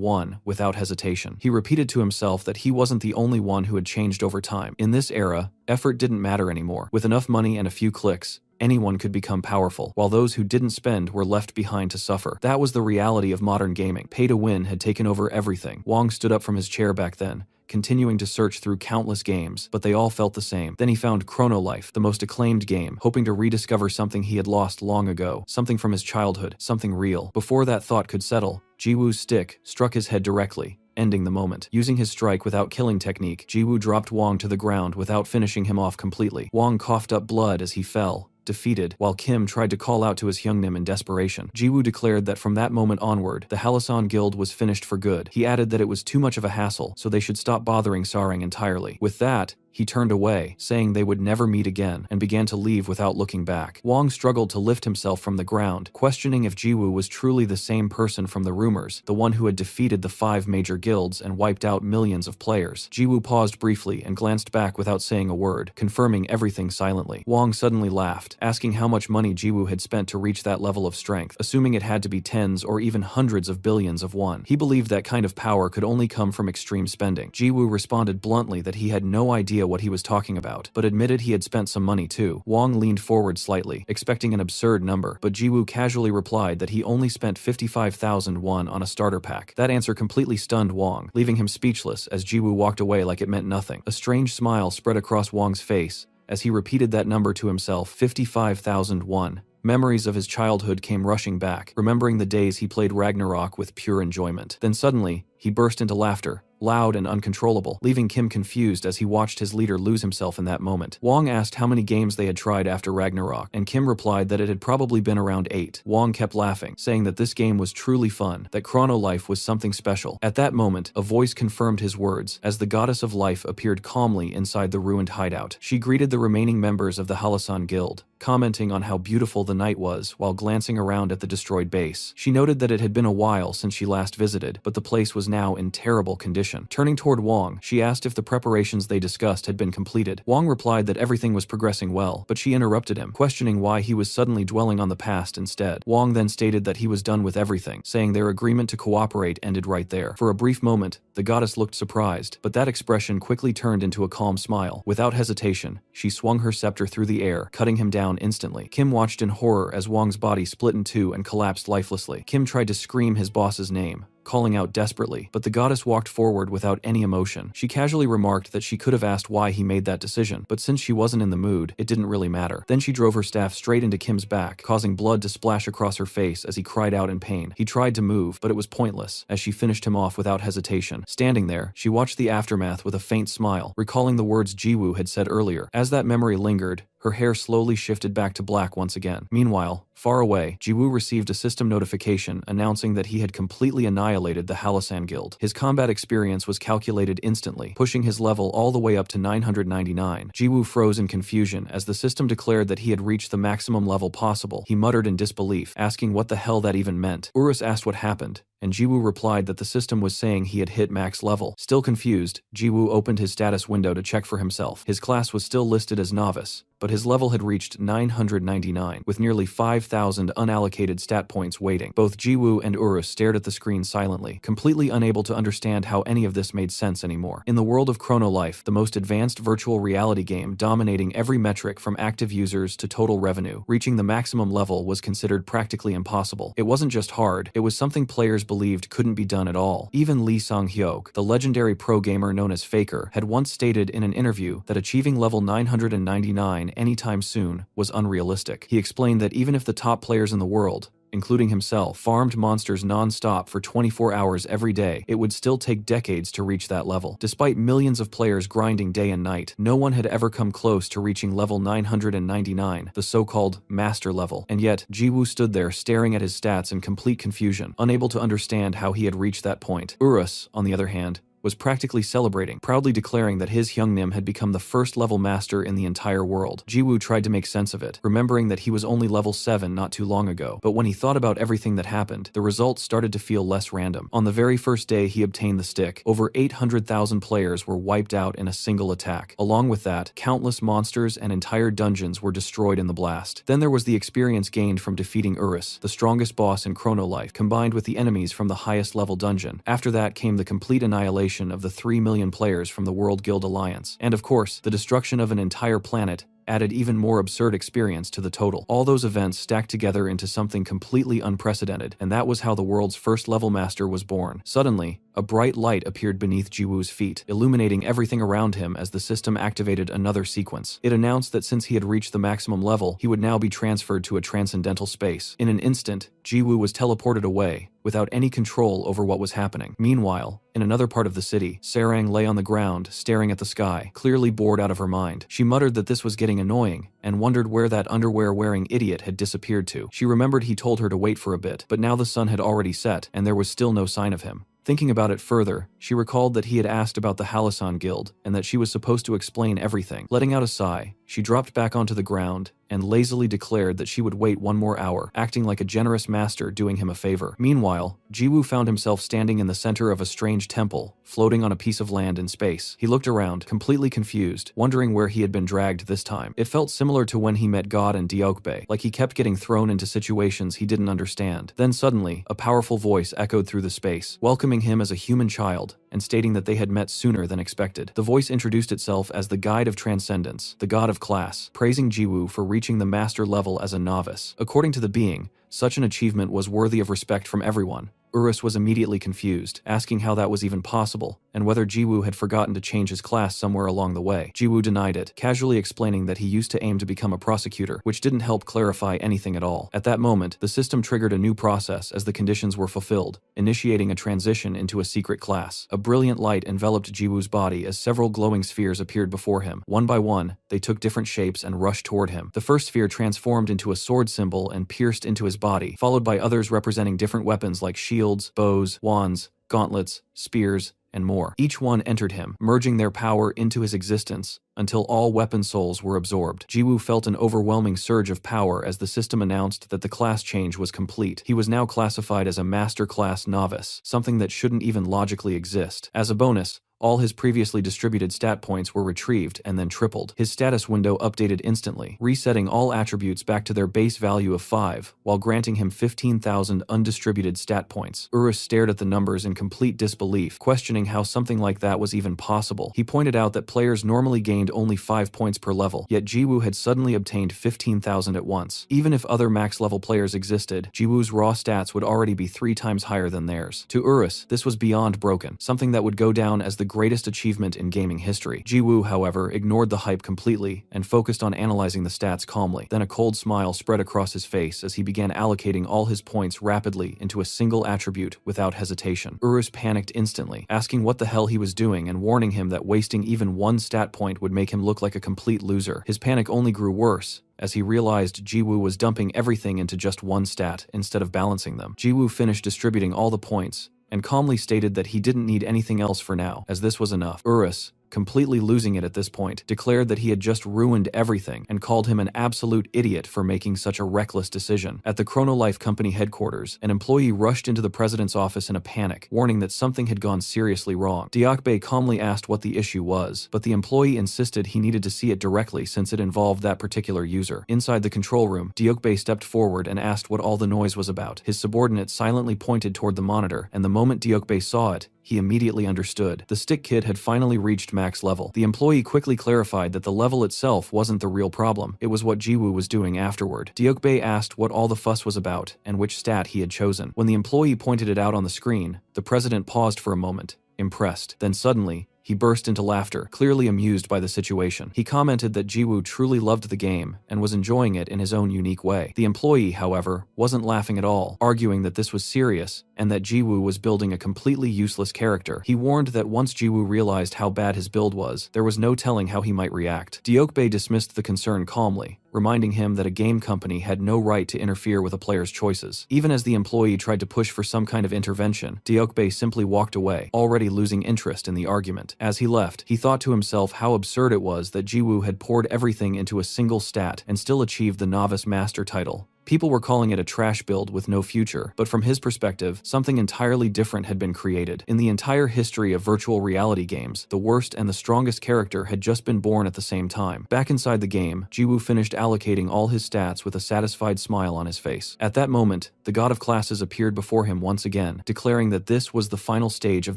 won without hesitation. He repeated to himself that he wasn't the only one who had changed over time. In this era, effort didn't matter anymore. With enough money and a few clicks, anyone could become powerful, while those who didn't spend were left behind to suffer. That was the reality of modern gaming. Pay to win had taken over everything. Wong stood up from his chair back then, continuing to search through countless games, but they all felt the same. Then he found Chrono Life, the most acclaimed game, hoping to rediscover something he had lost long ago, something from his childhood, something real. Before that thought could settle, Jiwoo's stick struck his head directly, ending the moment. Using his strike without killing technique, Jiwoo dropped Wong to the ground without finishing him off completely. Wong coughed up blood as he fell, defeated, while Kim tried to call out to his Hyungnim in desperation. Jiwoo declared that from that moment onward, the Halasan Guild was finished for good. He added that it was too much of a hassle, so they should stop bothering Sarang entirely. With that, he turned away, saying they would never meet again, and began to leave without looking back. Wong struggled to lift himself from the ground, questioning if Jiwoo was truly the same person from the rumors, the one who had defeated the 5 major guilds and wiped out millions of players. Jiwoo paused briefly and glanced back without saying a word, confirming everything silently. Wong suddenly laughed, asking how much money Jiwoo had spent to reach that level of strength, assuming it had to be tens or even hundreds of billions of won. He believed that kind of power could only come from extreme spending. Jiwoo responded bluntly that he had no idea what he was talking about, but admitted he had spent some money too. Wong leaned forward slightly, expecting an absurd number, but Jiwoo casually replied that he only spent 55,000 won on a starter pack. That answer completely stunned Wong, leaving him speechless as Jiwoo walked away like it meant nothing. A strange smile spread across Wong's face as he repeated that number to himself, 55,000 won. Memories of his childhood came rushing back, remembering the days he played Ragnarok with pure enjoyment. Then suddenly, he burst into laughter, loud and uncontrollable, leaving Kim confused as he watched his leader lose himself in that moment. Wong asked how many games they had tried after Ragnarok, and Kim replied that it had probably been around 8. Wong kept laughing, saying that this game was truly fun, that Chrono Life was something special. At that moment, a voice confirmed his words, as the goddess of life appeared calmly inside the ruined hideout. She greeted the remaining members of the Halasan Guild, commenting on how beautiful the night was while glancing around at the destroyed base. She noted that it had been a while since she last visited, but the place was now in terrible condition. Turning toward Wang, she asked if the preparations they discussed had been completed. Wang replied that everything was progressing well, but she interrupted him, questioning why he was suddenly dwelling on the past instead. Wang then stated that he was done with everything, saying their agreement to cooperate ended right there. For a brief moment, the goddess looked surprised, but that expression quickly turned into a calm smile. Without hesitation, she swung her scepter through the air, cutting him down instantly. Kim watched in horror as Wang's body split in two and collapsed lifelessly. Kim tried to scream his boss's name, calling out desperately, but the goddess walked forward without any emotion. She casually remarked that she could have asked why he made that decision, but since she wasn't in the mood, it didn't really matter. Then she drove her staff straight into Kim's back, causing blood to splash across her face as he cried out in pain. He tried to move, but it was pointless, as she finished him off without hesitation. Standing there, she watched the aftermath with a faint smile, recalling the words Jiwoo had said earlier. As that memory lingered, her hair slowly shifted back to black once again. Meanwhile, far away, Jiwoo received a system notification announcing that he had completely annihilated the Halasan Guild. His combat experience was calculated instantly, pushing his level all the way up to 999. Jiwoo froze in confusion as the system declared that he had reached the maximum level possible. He muttered in disbelief, asking what the hell that even meant. Urus asked what happened, and Jiwoo replied that the system was saying he had hit max level. Still confused, Jiwoo opened his status window to check for himself. His class was still listed as novice, but his level had reached 999, with nearly 5,000 unallocated stat points waiting. Both Jiwoo and Urus stared at the screen silently, completely unable to understand how any of this made sense anymore. In the world of Chrono Life, the most advanced virtual reality game dominating every metric from active users to total revenue, reaching the maximum level was considered practically impossible. It wasn't just hard, it was something players believed couldn't be done at all. Even Lee Song-hyuk, the legendary pro gamer known as Faker, had once stated in an interview that achieving level 999 anytime soon was unrealistic. He explained that even if the top players in the world, including himself, farmed monsters non-stop for 24 hours every day, it would still take decades to reach that level. Despite millions of players grinding day and night, no one had ever come close to reaching level 999, the so-called master level. And yet, Jiwoo stood there staring at his stats in complete confusion, unable to understand how he had reached that point. Urus, on the other hand, was practically celebrating, proudly declaring that his Hyungnim had become the first level master in the entire world. Jiwoo tried to make sense of it, remembering that he was only level 7 not too long ago, but when he thought about everything that happened, the results started to feel less random. On the very first day he obtained the stick, over 800,000 players were wiped out in a single attack. Along with that, countless monsters and entire dungeons were destroyed in the blast. Then there was the experience gained from defeating Urus, the strongest boss in Chrono Life, combined with the enemies from the highest level dungeon. After that came the complete annihilation of the 3 million players from the World Guild Alliance, and of course, the destruction of an entire planet added even more absurd experience to the total. All those events stacked together into something completely unprecedented, and that was how the world's first level master was born. Suddenly, a bright light appeared beneath Jiwoo's feet, illuminating everything around him as the system activated another sequence. It announced that since he had reached the maximum level, he would now be transferred to a transcendental space. In an instant, Jiwoo was teleported away, without any control over what was happening. Meanwhile, in another part of the city, Sarang lay on the ground, staring at the sky, clearly bored out of her mind. She muttered that this was getting annoying, and wondered where that underwear-wearing idiot had disappeared to. She remembered he told her to wait for a bit, but now the sun had already set, and there was still no sign of him. Thinking about it further, she recalled that he had asked about the Halasan Guild, and that she was supposed to explain everything. Letting out a sigh, she dropped back onto the ground, and lazily declared that she would wait one more hour, acting like a generous master doing him a favor. Meanwhile, Jiwoo found himself standing in the center of a strange temple, floating on a piece of land in space. He looked around, completely confused, wondering where he had been dragged this time. It felt similar to when he met God and Deokbae, like he kept getting thrown into situations he didn't understand. Then suddenly, a powerful voice echoed through the space, welcoming him as a human child, and stating that they had met sooner than expected. The voice introduced itself as the Guide of Transcendence, the God of Class, praising Jiwoo for reaching the master level as a novice. According to the being, such an achievement was worthy of respect from everyone. Urus was immediately confused, asking how that was even possible, and whether Jiwoo had forgotten to change his class somewhere along the way. Jiwoo denied it, casually explaining that he used to aim to become a prosecutor, which didn't help clarify anything at all. At that moment, the system triggered a new process as the conditions were fulfilled, initiating a transition into a secret class. A brilliant light enveloped Jiwoo's body as several glowing spheres appeared before him. One by one, they took different shapes and rushed toward him. The first sphere transformed into a sword symbol and pierced into his body, followed by others representing different weapons like shields, bows, wands, gauntlets, spears, and more. Each one entered him, merging their power into his existence, until all weapon souls were absorbed. Jiwoo felt an overwhelming surge of power as the system announced that the class change was complete. He was now classified as a Master Class Novice, something that shouldn't even logically exist. As a bonus, all his previously distributed stat points were retrieved and then tripled. His status window updated instantly, resetting all attributes back to their base value of 5, while granting him 15,000 undistributed stat points. Urus stared at the numbers in complete disbelief, questioning how something like that was even possible. He pointed out that players normally gained only 5 points per level, yet Jiwoo had suddenly obtained 15,000 at once. Even if other max-level players existed, Jiwoo's raw stats would already be 3 times higher than theirs. To Urus, this was beyond broken, something that would go down as the greatest achievement in gaming history. Jiwoo, however, ignored the hype completely and focused on analyzing the stats calmly. Then a cold smile spread across his face as he began allocating all his points rapidly into a single attribute without hesitation. Urus panicked instantly, asking what the hell he was doing and warning him that wasting even one stat point would make him look like a complete loser. His panic only grew worse as he realized Jiwoo was dumping everything into just one stat instead of balancing them. Jiwoo finished distributing all the points and calmly stated that he didn't need anything else for now, as this was enough. Urus, completely losing it at this point, declared that he had just ruined everything and called him an absolute idiot for making such a reckless decision. At the Chronolife Company headquarters, an employee rushed into the president's office in a panic, warning that something had gone seriously wrong. Diokbae calmly asked what the issue was, but the employee insisted he needed to see it directly since it involved that particular user. Inside the control room, Diokbae stepped forward and asked what all the noise was about. His subordinate silently pointed toward the monitor, and the moment Diokbae saw it, he immediately understood. The stick kid had finally reached max level. The employee quickly clarified that the level itself wasn't the real problem, it was what Jiwoo was doing afterward. Diokbae asked what all the fuss was about and which stat he had chosen. When the employee pointed it out on the screen, the president paused for a moment, impressed. Then suddenly, he burst into laughter, clearly amused by the situation. He commented that Jiwoo truly loved the game and was enjoying it in his own unique way. The employee, however, wasn't laughing at all, arguing that this was serious and that Jiwoo was building a completely useless character. He warned that once Jiwoo realized how bad his build was, there was no telling how he might react. Diokbae dismissed the concern calmly, reminding him that a game company had no right to interfere with a player's choices. Even as the employee tried to push for some kind of intervention, Diokbae simply walked away, already losing interest in the argument. As he left, he thought to himself how absurd it was that Jiwoo had poured everything into a single stat and still achieved the Novice Master title. People were calling it a trash build with no future, but from his perspective, something entirely different had been created. In the entire history of virtual reality games, the worst and the strongest character had just been born at the same time. Back inside the game, Jiwoo finished allocating all his stats with a satisfied smile on his face. At that moment, the God of Classes appeared before him once again, declaring that this was the final stage of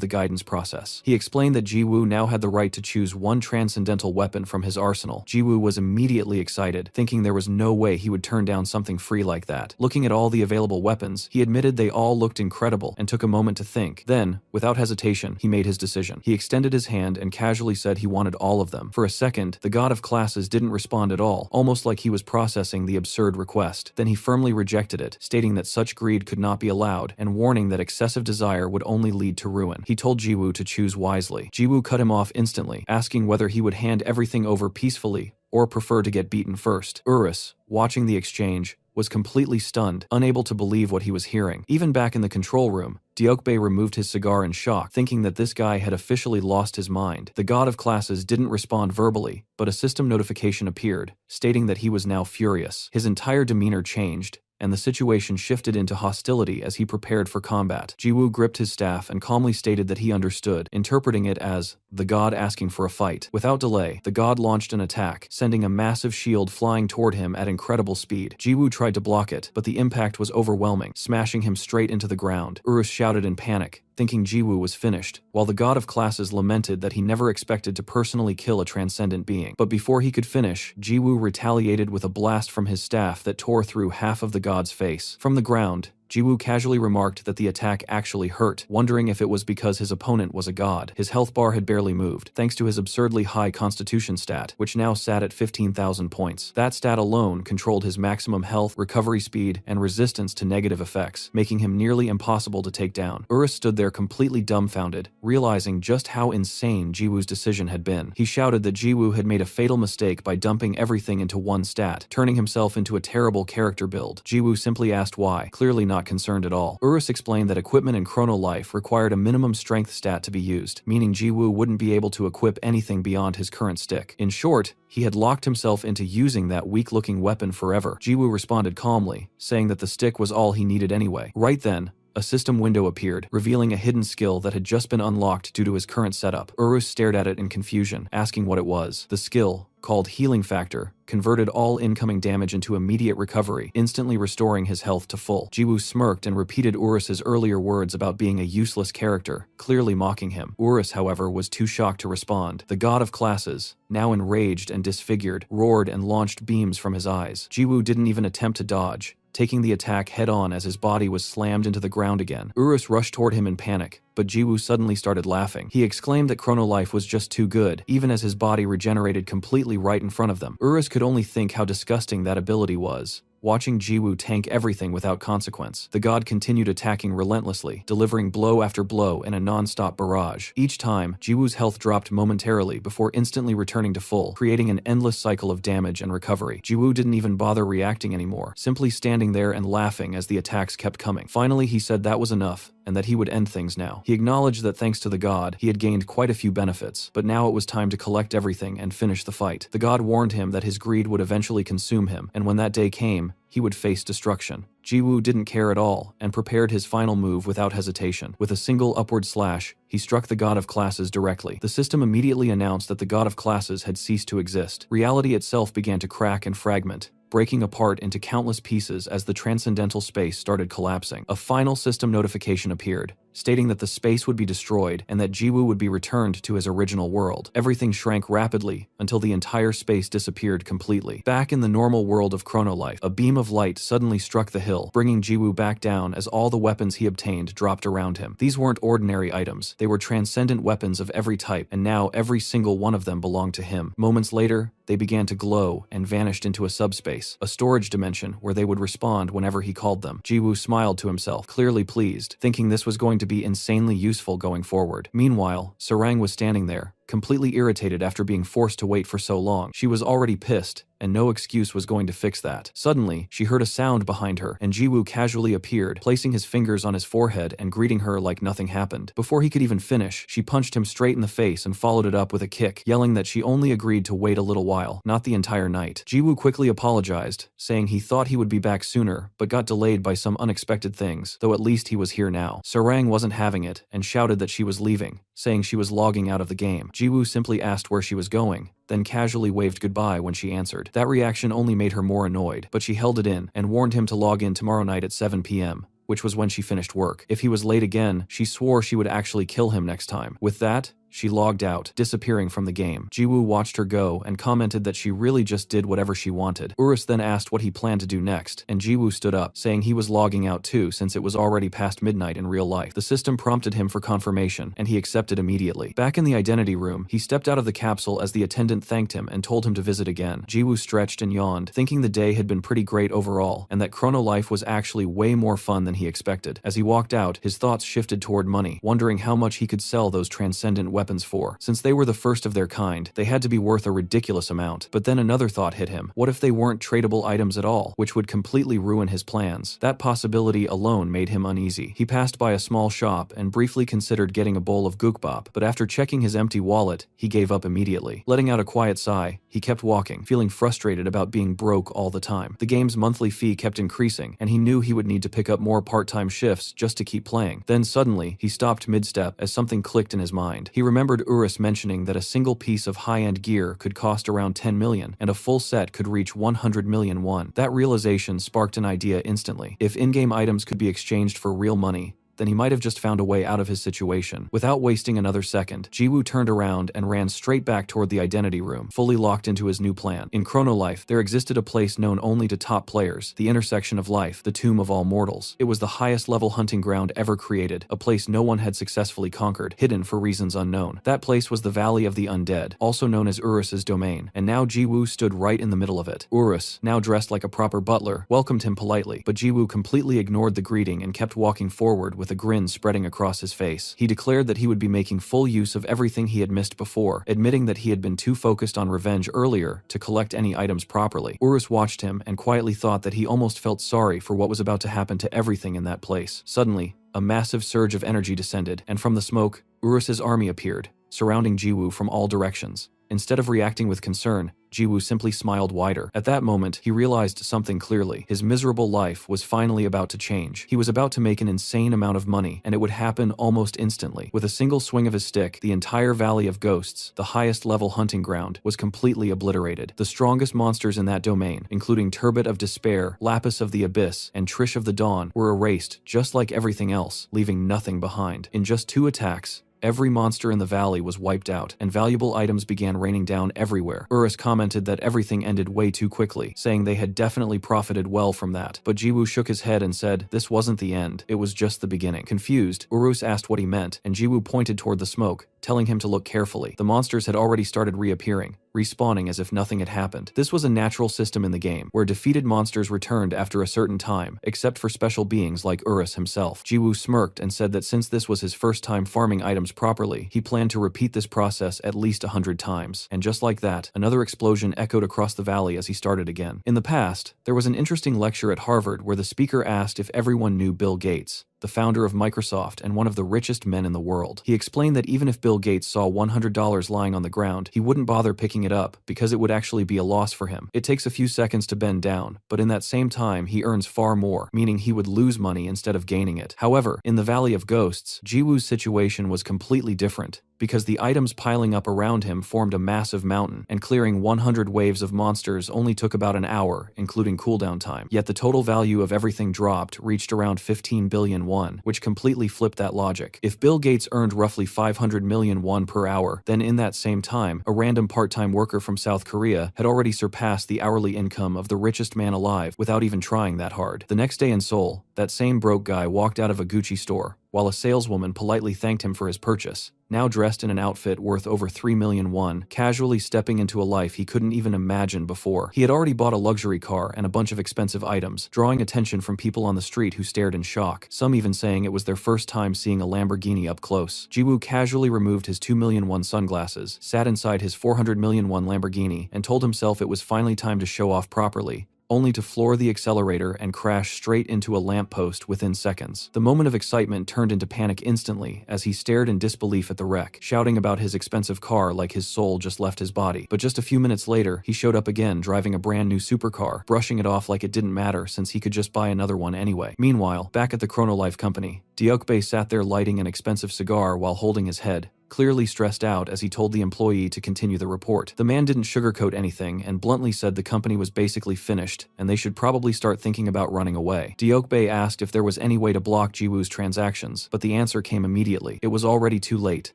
the guidance process. He explained that Jiwoo now had the right to choose one transcendental weapon from his arsenal. Jiwoo was immediately excited, thinking there was no way he would turn down something free like that. Looking at all the available weapons, he admitted they all looked incredible and took a moment to think. Then, without hesitation, he made his decision. He extended his hand and casually said he wanted all of them. For a second, the God of Classes didn't respond at all, almost like he was processing the absurd request. Then he firmly rejected it, stating that such greed could not be allowed and warning that excessive desire would only lead to ruin. He told Jiwoo to choose wisely. Jiwoo cut him off instantly, asking whether he would hand everything over peacefully or prefer to get beaten first. Urus, watching the exchange, was completely stunned, unable to believe what he was hearing. Even back in the control room, Diokbae removed his cigar in shock, thinking that this guy had officially lost his mind. The God of Classes didn't respond verbally, but a system notification appeared, stating that he was now furious. His entire demeanor changed, and the situation shifted into hostility as he prepared for combat. Jiwoo gripped his staff and calmly stated that he understood, interpreting it as the god asking for a fight. Without delay, the god launched an attack, sending a massive shield flying toward him at incredible speed. Jiwoo tried to block it, but the impact was overwhelming, smashing him straight into the ground. Urus shouted in panic, thinking Jiwoo was finished, while the God of Classes lamented that he never expected to personally kill a transcendent being. But before he could finish, Jiwoo retaliated with a blast from his staff that tore through half of the god's face. From the ground, Jiwoo casually remarked that the attack actually hurt, wondering if it was because his opponent was a god. His health bar had barely moved, thanks to his absurdly high constitution stat, which now sat at 15,000 points. That stat alone controlled his maximum health, recovery speed, and resistance to negative effects, making him nearly impossible to take down. Urus stood there completely dumbfounded, realizing just how insane Jiwoo's decision had been. He shouted that Jiwoo had made a fatal mistake by dumping everything into one stat, turning himself into a terrible character build. Jiwoo simply asked why, clearly not not concerned at all. Urus explained that equipment in Chrono Life required a minimum strength stat to be used, meaning Jiwoo wouldn't be able to equip anything beyond his current stick. In short, he had locked himself into using that weak-looking weapon forever. Jiwoo responded calmly, saying that the stick was all he needed anyway. Right then, a system window appeared, revealing a hidden skill that had just been unlocked due to his current setup. Urus stared at it in confusion, asking what it was. The skill, called Healing Factor, converted all incoming damage into immediate recovery, instantly restoring his health to full. Jiwoo smirked and repeated Urus's earlier words about being a useless character, clearly mocking him. Urus, however, was too shocked to respond. The god of classes, now enraged and disfigured, roared and launched beams from his eyes. Jiwoo didn't even attempt to dodge, taking the attack head-on as his body was slammed into the ground again. Urus rushed toward him in panic, but Jiwoo suddenly started laughing. He exclaimed that Chrono Life was just too good, even as his body regenerated completely right in front of them. Urus could only think how disgusting that ability was, watching Jiwoo tank everything without consequence. The god continued attacking relentlessly, delivering blow after blow in a non-stop barrage. Each time, Jiwoo's health dropped momentarily before instantly returning to full, creating an endless cycle of damage and recovery. Jiwoo didn't even bother reacting anymore, simply standing there and laughing as the attacks kept coming. Finally, he said that was enough, and that he would end things now. He acknowledged that thanks to the god, he had gained quite a few benefits, but now it was time to collect everything and finish the fight. The god warned him that his greed would eventually consume him, and when that day came, he would face destruction. Jiwoo didn't care at all, and prepared his final move without hesitation. With a single upward slash, he struck the god of classes directly. The system immediately announced that the god of classes had ceased to exist. Reality itself began to crack and fragment, breaking apart into countless pieces as the transcendental space started collapsing. A final system notification appeared, stating that the space would be destroyed and that Jiwoo would be returned to his original world. Everything shrank rapidly until the entire space disappeared completely. Back in the normal world of Chrono Life, a beam of light suddenly struck the hill, bringing Jiwoo back down as all the weapons he obtained dropped around him. These weren't ordinary items, they were transcendent weapons of every type, and now every single one of them belonged to him. Moments later, they began to glow and vanished into a subspace, a storage dimension where they would respond whenever he called them. Jiwoo smiled to himself, clearly pleased, thinking this was going to be insanely useful going forward. Meanwhile, Sarang was standing there, completely irritated after being forced to wait for so long. She was already pissed, and no excuse was going to fix that. Suddenly, she heard a sound behind her, and Jiwoo casually appeared, placing his fingers on his forehead and greeting her like nothing happened. Before he could even finish, she punched him straight in the face and followed it up with a kick, yelling that she only agreed to wait a little while, not the entire night. Jiwoo quickly apologized, saying he thought he would be back sooner, but got delayed by some unexpected things, though at least he was here now. Sarang wasn't having it, and shouted that she was leaving, saying she was logging out of the game. Jiwoo simply asked where she was going, then casually waved goodbye when she answered. That reaction only made her more annoyed, but she held it in and warned him to log in tomorrow night at 7 p.m., which was when she finished work. If he was late again, she swore she would actually kill him next time. With that, she logged out, disappearing from the game. Jiwoo watched her go and commented that she really just did whatever she wanted. Urus then asked what he planned to do next, and Jiwoo stood up, saying he was logging out too since it was already past midnight in real life. The system prompted him for confirmation, and he accepted immediately. Back in the identity room, he stepped out of the capsule as the attendant thanked him and told him to visit again. Jiwoo stretched and yawned, thinking the day had been pretty great overall, and that Chrono Life was actually way more fun than he expected. As he walked out, his thoughts shifted toward money, wondering how much he could sell those transcendent weapons for. Since they were the first of their kind, they had to be worth a ridiculous amount. But then another thought hit him. What if they weren't tradable items at all, which would completely ruin his plans? That possibility alone made him uneasy. He passed by a small shop and briefly considered getting a bowl of gukbap, but after checking his empty wallet, he gave up immediately. Letting out a quiet sigh, he kept walking, feeling frustrated about being broke all the time. The game's monthly fee kept increasing, and he knew he would need to pick up more part-time shifts just to keep playing. Then suddenly, he stopped mid-step as something clicked in his mind. He remembered Urus mentioning that a single piece of high-end gear could cost around 10 million, and a full set could reach 100 million won. That realization sparked an idea instantly. If in-game items could be exchanged for real money, then he might have just found a way out of his situation. Without wasting another second, Jiwoo turned around and ran straight back toward the identity room, fully locked into his new plan. In Chrono Life, there existed a place known only to top players, the intersection of life, the tomb of all mortals. It was the highest level hunting ground ever created, a place no one had successfully conquered, hidden for reasons unknown. That place was the Valley of the Undead, also known as Urus's domain, and now Jiwoo stood right in the middle of it. Urus, now dressed like a proper butler, welcomed him politely, but Jiwoo completely ignored the greeting and kept walking forward with a grin spreading across his face. He declared that he would be making full use of everything he had missed before, admitting that he had been too focused on revenge earlier to collect any items properly. Urus watched him and quietly thought that he almost felt sorry for what was about to happen to everything in that place. Suddenly, a massive surge of energy descended, and from the smoke, Urus's army appeared, surrounding Jiwoo from all directions. Instead of reacting with concern, Jiwoo simply smiled wider. At that moment, he realized something clearly. His miserable life was finally about to change. He was about to make an insane amount of money, and it would happen almost instantly. With a single swing of his stick, the entire Valley of Ghosts, the highest level hunting ground, was completely obliterated. The strongest monsters in that domain, including Turbot of Despair, Lapis of the Abyss, and Trish of the Dawn, were erased, just like everything else, leaving nothing behind. In just 2 attacks, every monster in the valley was wiped out, and valuable items began raining down everywhere. Urus commented that everything ended way too quickly, saying they had definitely profited well from that. But Jiwoo shook his head and said, this wasn't the end, it was just the beginning. Confused, Urus asked what he meant, and Jiwoo pointed toward the smoke, telling him to look carefully. The monsters had already started reappearing, respawning as if nothing had happened. This was a natural system in the game, where defeated monsters returned after a certain time, except for special beings like Urus himself. Jiwoo smirked and said that since this was his first time farming items properly, he planned to repeat this process at least 100 times. And just like that, another explosion echoed across the valley as he started again. In the past, there was an interesting lecture at Harvard where the speaker asked if everyone knew Bill Gates, the founder of Microsoft and one of the richest men in the world. He explained that even if Bill Gates saw $100 lying on the ground, he wouldn't bother picking it up because it would actually be a loss for him. It takes a few seconds to bend down, but in that same time, he earns far more, meaning he would lose money instead of gaining it. However, in the Valley of Ghosts, Jiwoo's situation was completely different, because the items piling up around him formed a massive mountain, and clearing 100 waves of monsters only took about an hour, including cooldown time. Yet the total value of everything dropped reached around 15 billion won, which completely flipped that logic. If Bill Gates earned roughly 500 million won per hour, then in that same time, a random part-time worker from South Korea had already surpassed the hourly income of the richest man alive without even trying that hard. The next day in Seoul, that same broke guy walked out of a Gucci store, while a saleswoman politely thanked him for his purchase, now dressed in an outfit worth over 3 million won, casually stepping into a life he couldn't even imagine before. He had already bought a luxury car and a bunch of expensive items, drawing attention from people on the street who stared in shock, some even saying it was their first time seeing a Lamborghini up close. Jiwoo casually removed his 2 million won sunglasses, sat inside his 400 million won Lamborghini, and told himself it was finally time to show off properly, only to floor the accelerator and crash straight into a lamppost within seconds. The moment of excitement turned into panic instantly as he stared in disbelief at the wreck, shouting about his expensive car like his soul just left his body. But just a few minutes later, he showed up again driving a brand new supercar, brushing it off like it didn't matter since he could just buy another one anyway. Meanwhile, back at the Chronolife company, Deokbae sat there lighting an expensive cigar while holding his head, clearly stressed out as he told the employee to continue the report. The man didn't sugarcoat anything and bluntly said the company was basically finished and they should probably start thinking about running away. Deokbae asked if there was any way to block Jiwoo's transactions, but the answer came immediately. It was already too late.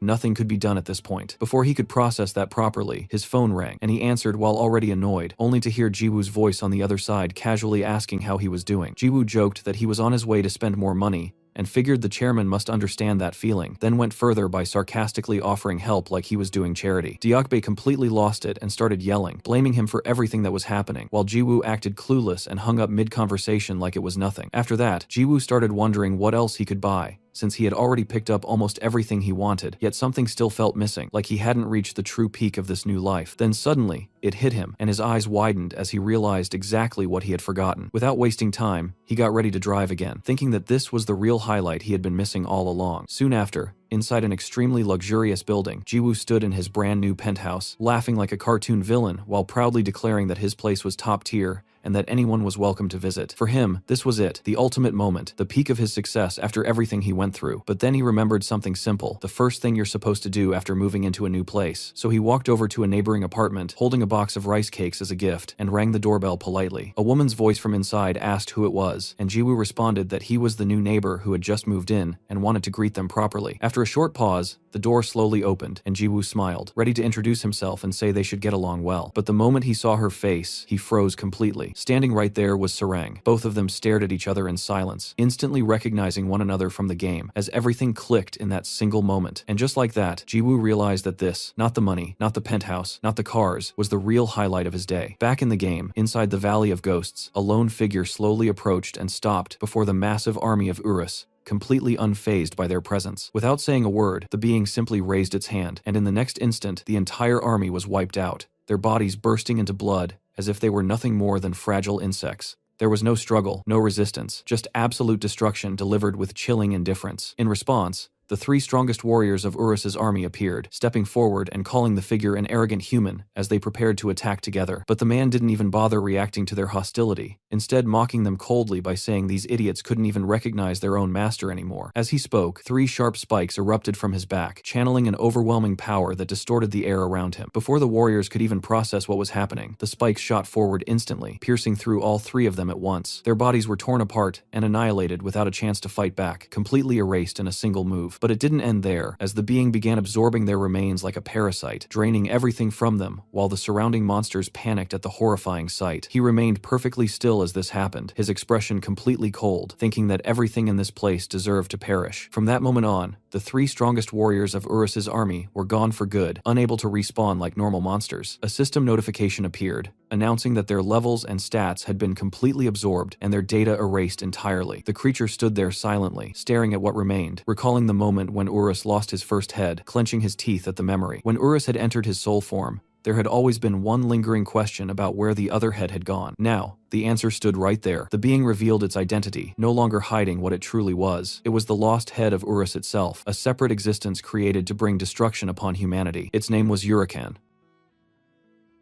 Nothing could be done at this point. Before he could process that properly, his phone rang, and he answered while already annoyed, only to hear Jiwoo's voice on the other side casually asking how he was doing. Jiwoo joked that he was on his way to spend more money, and figured the chairman must understand that feeling, then went further by sarcastically offering help like he was doing charity. Deokbae completely lost it and started yelling, blaming him for everything that was happening, while Jiwoo acted clueless and hung up mid-conversation like it was nothing. After that, Jiwoo started wondering what else he could buy, since he had already picked up almost everything he wanted, yet something still felt missing, like he hadn't reached the true peak of this new life. Then suddenly, it hit him, and his eyes widened as he realized exactly what he had forgotten. Without wasting time, he got ready to drive again, thinking that this was the real highlight he had been missing all along. Soon after, inside an extremely luxurious building, Jiwoo stood in his brand new penthouse, laughing like a cartoon villain while proudly declaring that his place was top tier and that anyone was welcome to visit. For him, this was it, the ultimate moment, the peak of his success after everything he went through. But then he remembered something simple, the first thing you're supposed to do after moving into a new place. So he walked over to a neighboring apartment, holding a box of rice cakes as a gift, and rang the doorbell politely. A woman's voice from inside asked who it was, and Jiwoo responded that he was the new neighbor who had just moved in and wanted to greet them properly. After a short pause, the door slowly opened, and Jiwoo smiled, ready to introduce himself and say they should get along well. But the moment he saw her face, he froze completely. Standing right there was Sarang. Both of them stared at each other in silence, instantly recognizing one another from the game, as everything clicked in that single moment. And just like that, Jiwoo realized that this, not the money, not the penthouse, not the cars, was the real highlight of his day. Back in the game, inside the Valley of Ghosts, a lone figure slowly approached and stopped before the massive army of Urus, completely unfazed by their presence. Without saying a word, the being simply raised its hand, and in the next instant, the entire army was wiped out, their bodies bursting into blood as if they were nothing more than fragile insects. There was no struggle, no resistance, just absolute destruction delivered with chilling indifference. In response, the 3 strongest warriors of Urus's army appeared, stepping forward and calling the figure an arrogant human as they prepared to attack together. But the man didn't even bother reacting to their hostility, instead mocking them coldly by saying these idiots couldn't even recognize their own master anymore. As he spoke, 3 sharp spikes erupted from his back, channeling an overwhelming power that distorted the air around him. Before the warriors could even process what was happening, the spikes shot forward instantly, piercing through all 3 of them at once. Their bodies were torn apart and annihilated without a chance to fight back, completely erased in a single move. But it didn't end there, as the being began absorbing their remains like a parasite, draining everything from them, while the surrounding monsters panicked at the horrifying sight. He remained perfectly still as this happened, his expression completely cold, thinking that everything in this place deserved to perish. From that moment on, the 3 strongest warriors of Urus's army were gone for good, unable to respawn like normal monsters. A system notification appeared, announcing that their levels and stats had been completely absorbed and their data erased entirely. The creature stood there silently, staring at what remained, recalling the moment when Urus lost his first head, clenching his teeth at the memory. When Urus had entered his soul form, there had always been one lingering question about where the other head had gone. Now, the answer stood right there. The being revealed its identity, no longer hiding what it truly was. It was the lost head of Urus itself, a separate existence created to bring destruction upon humanity. Its name was Urican.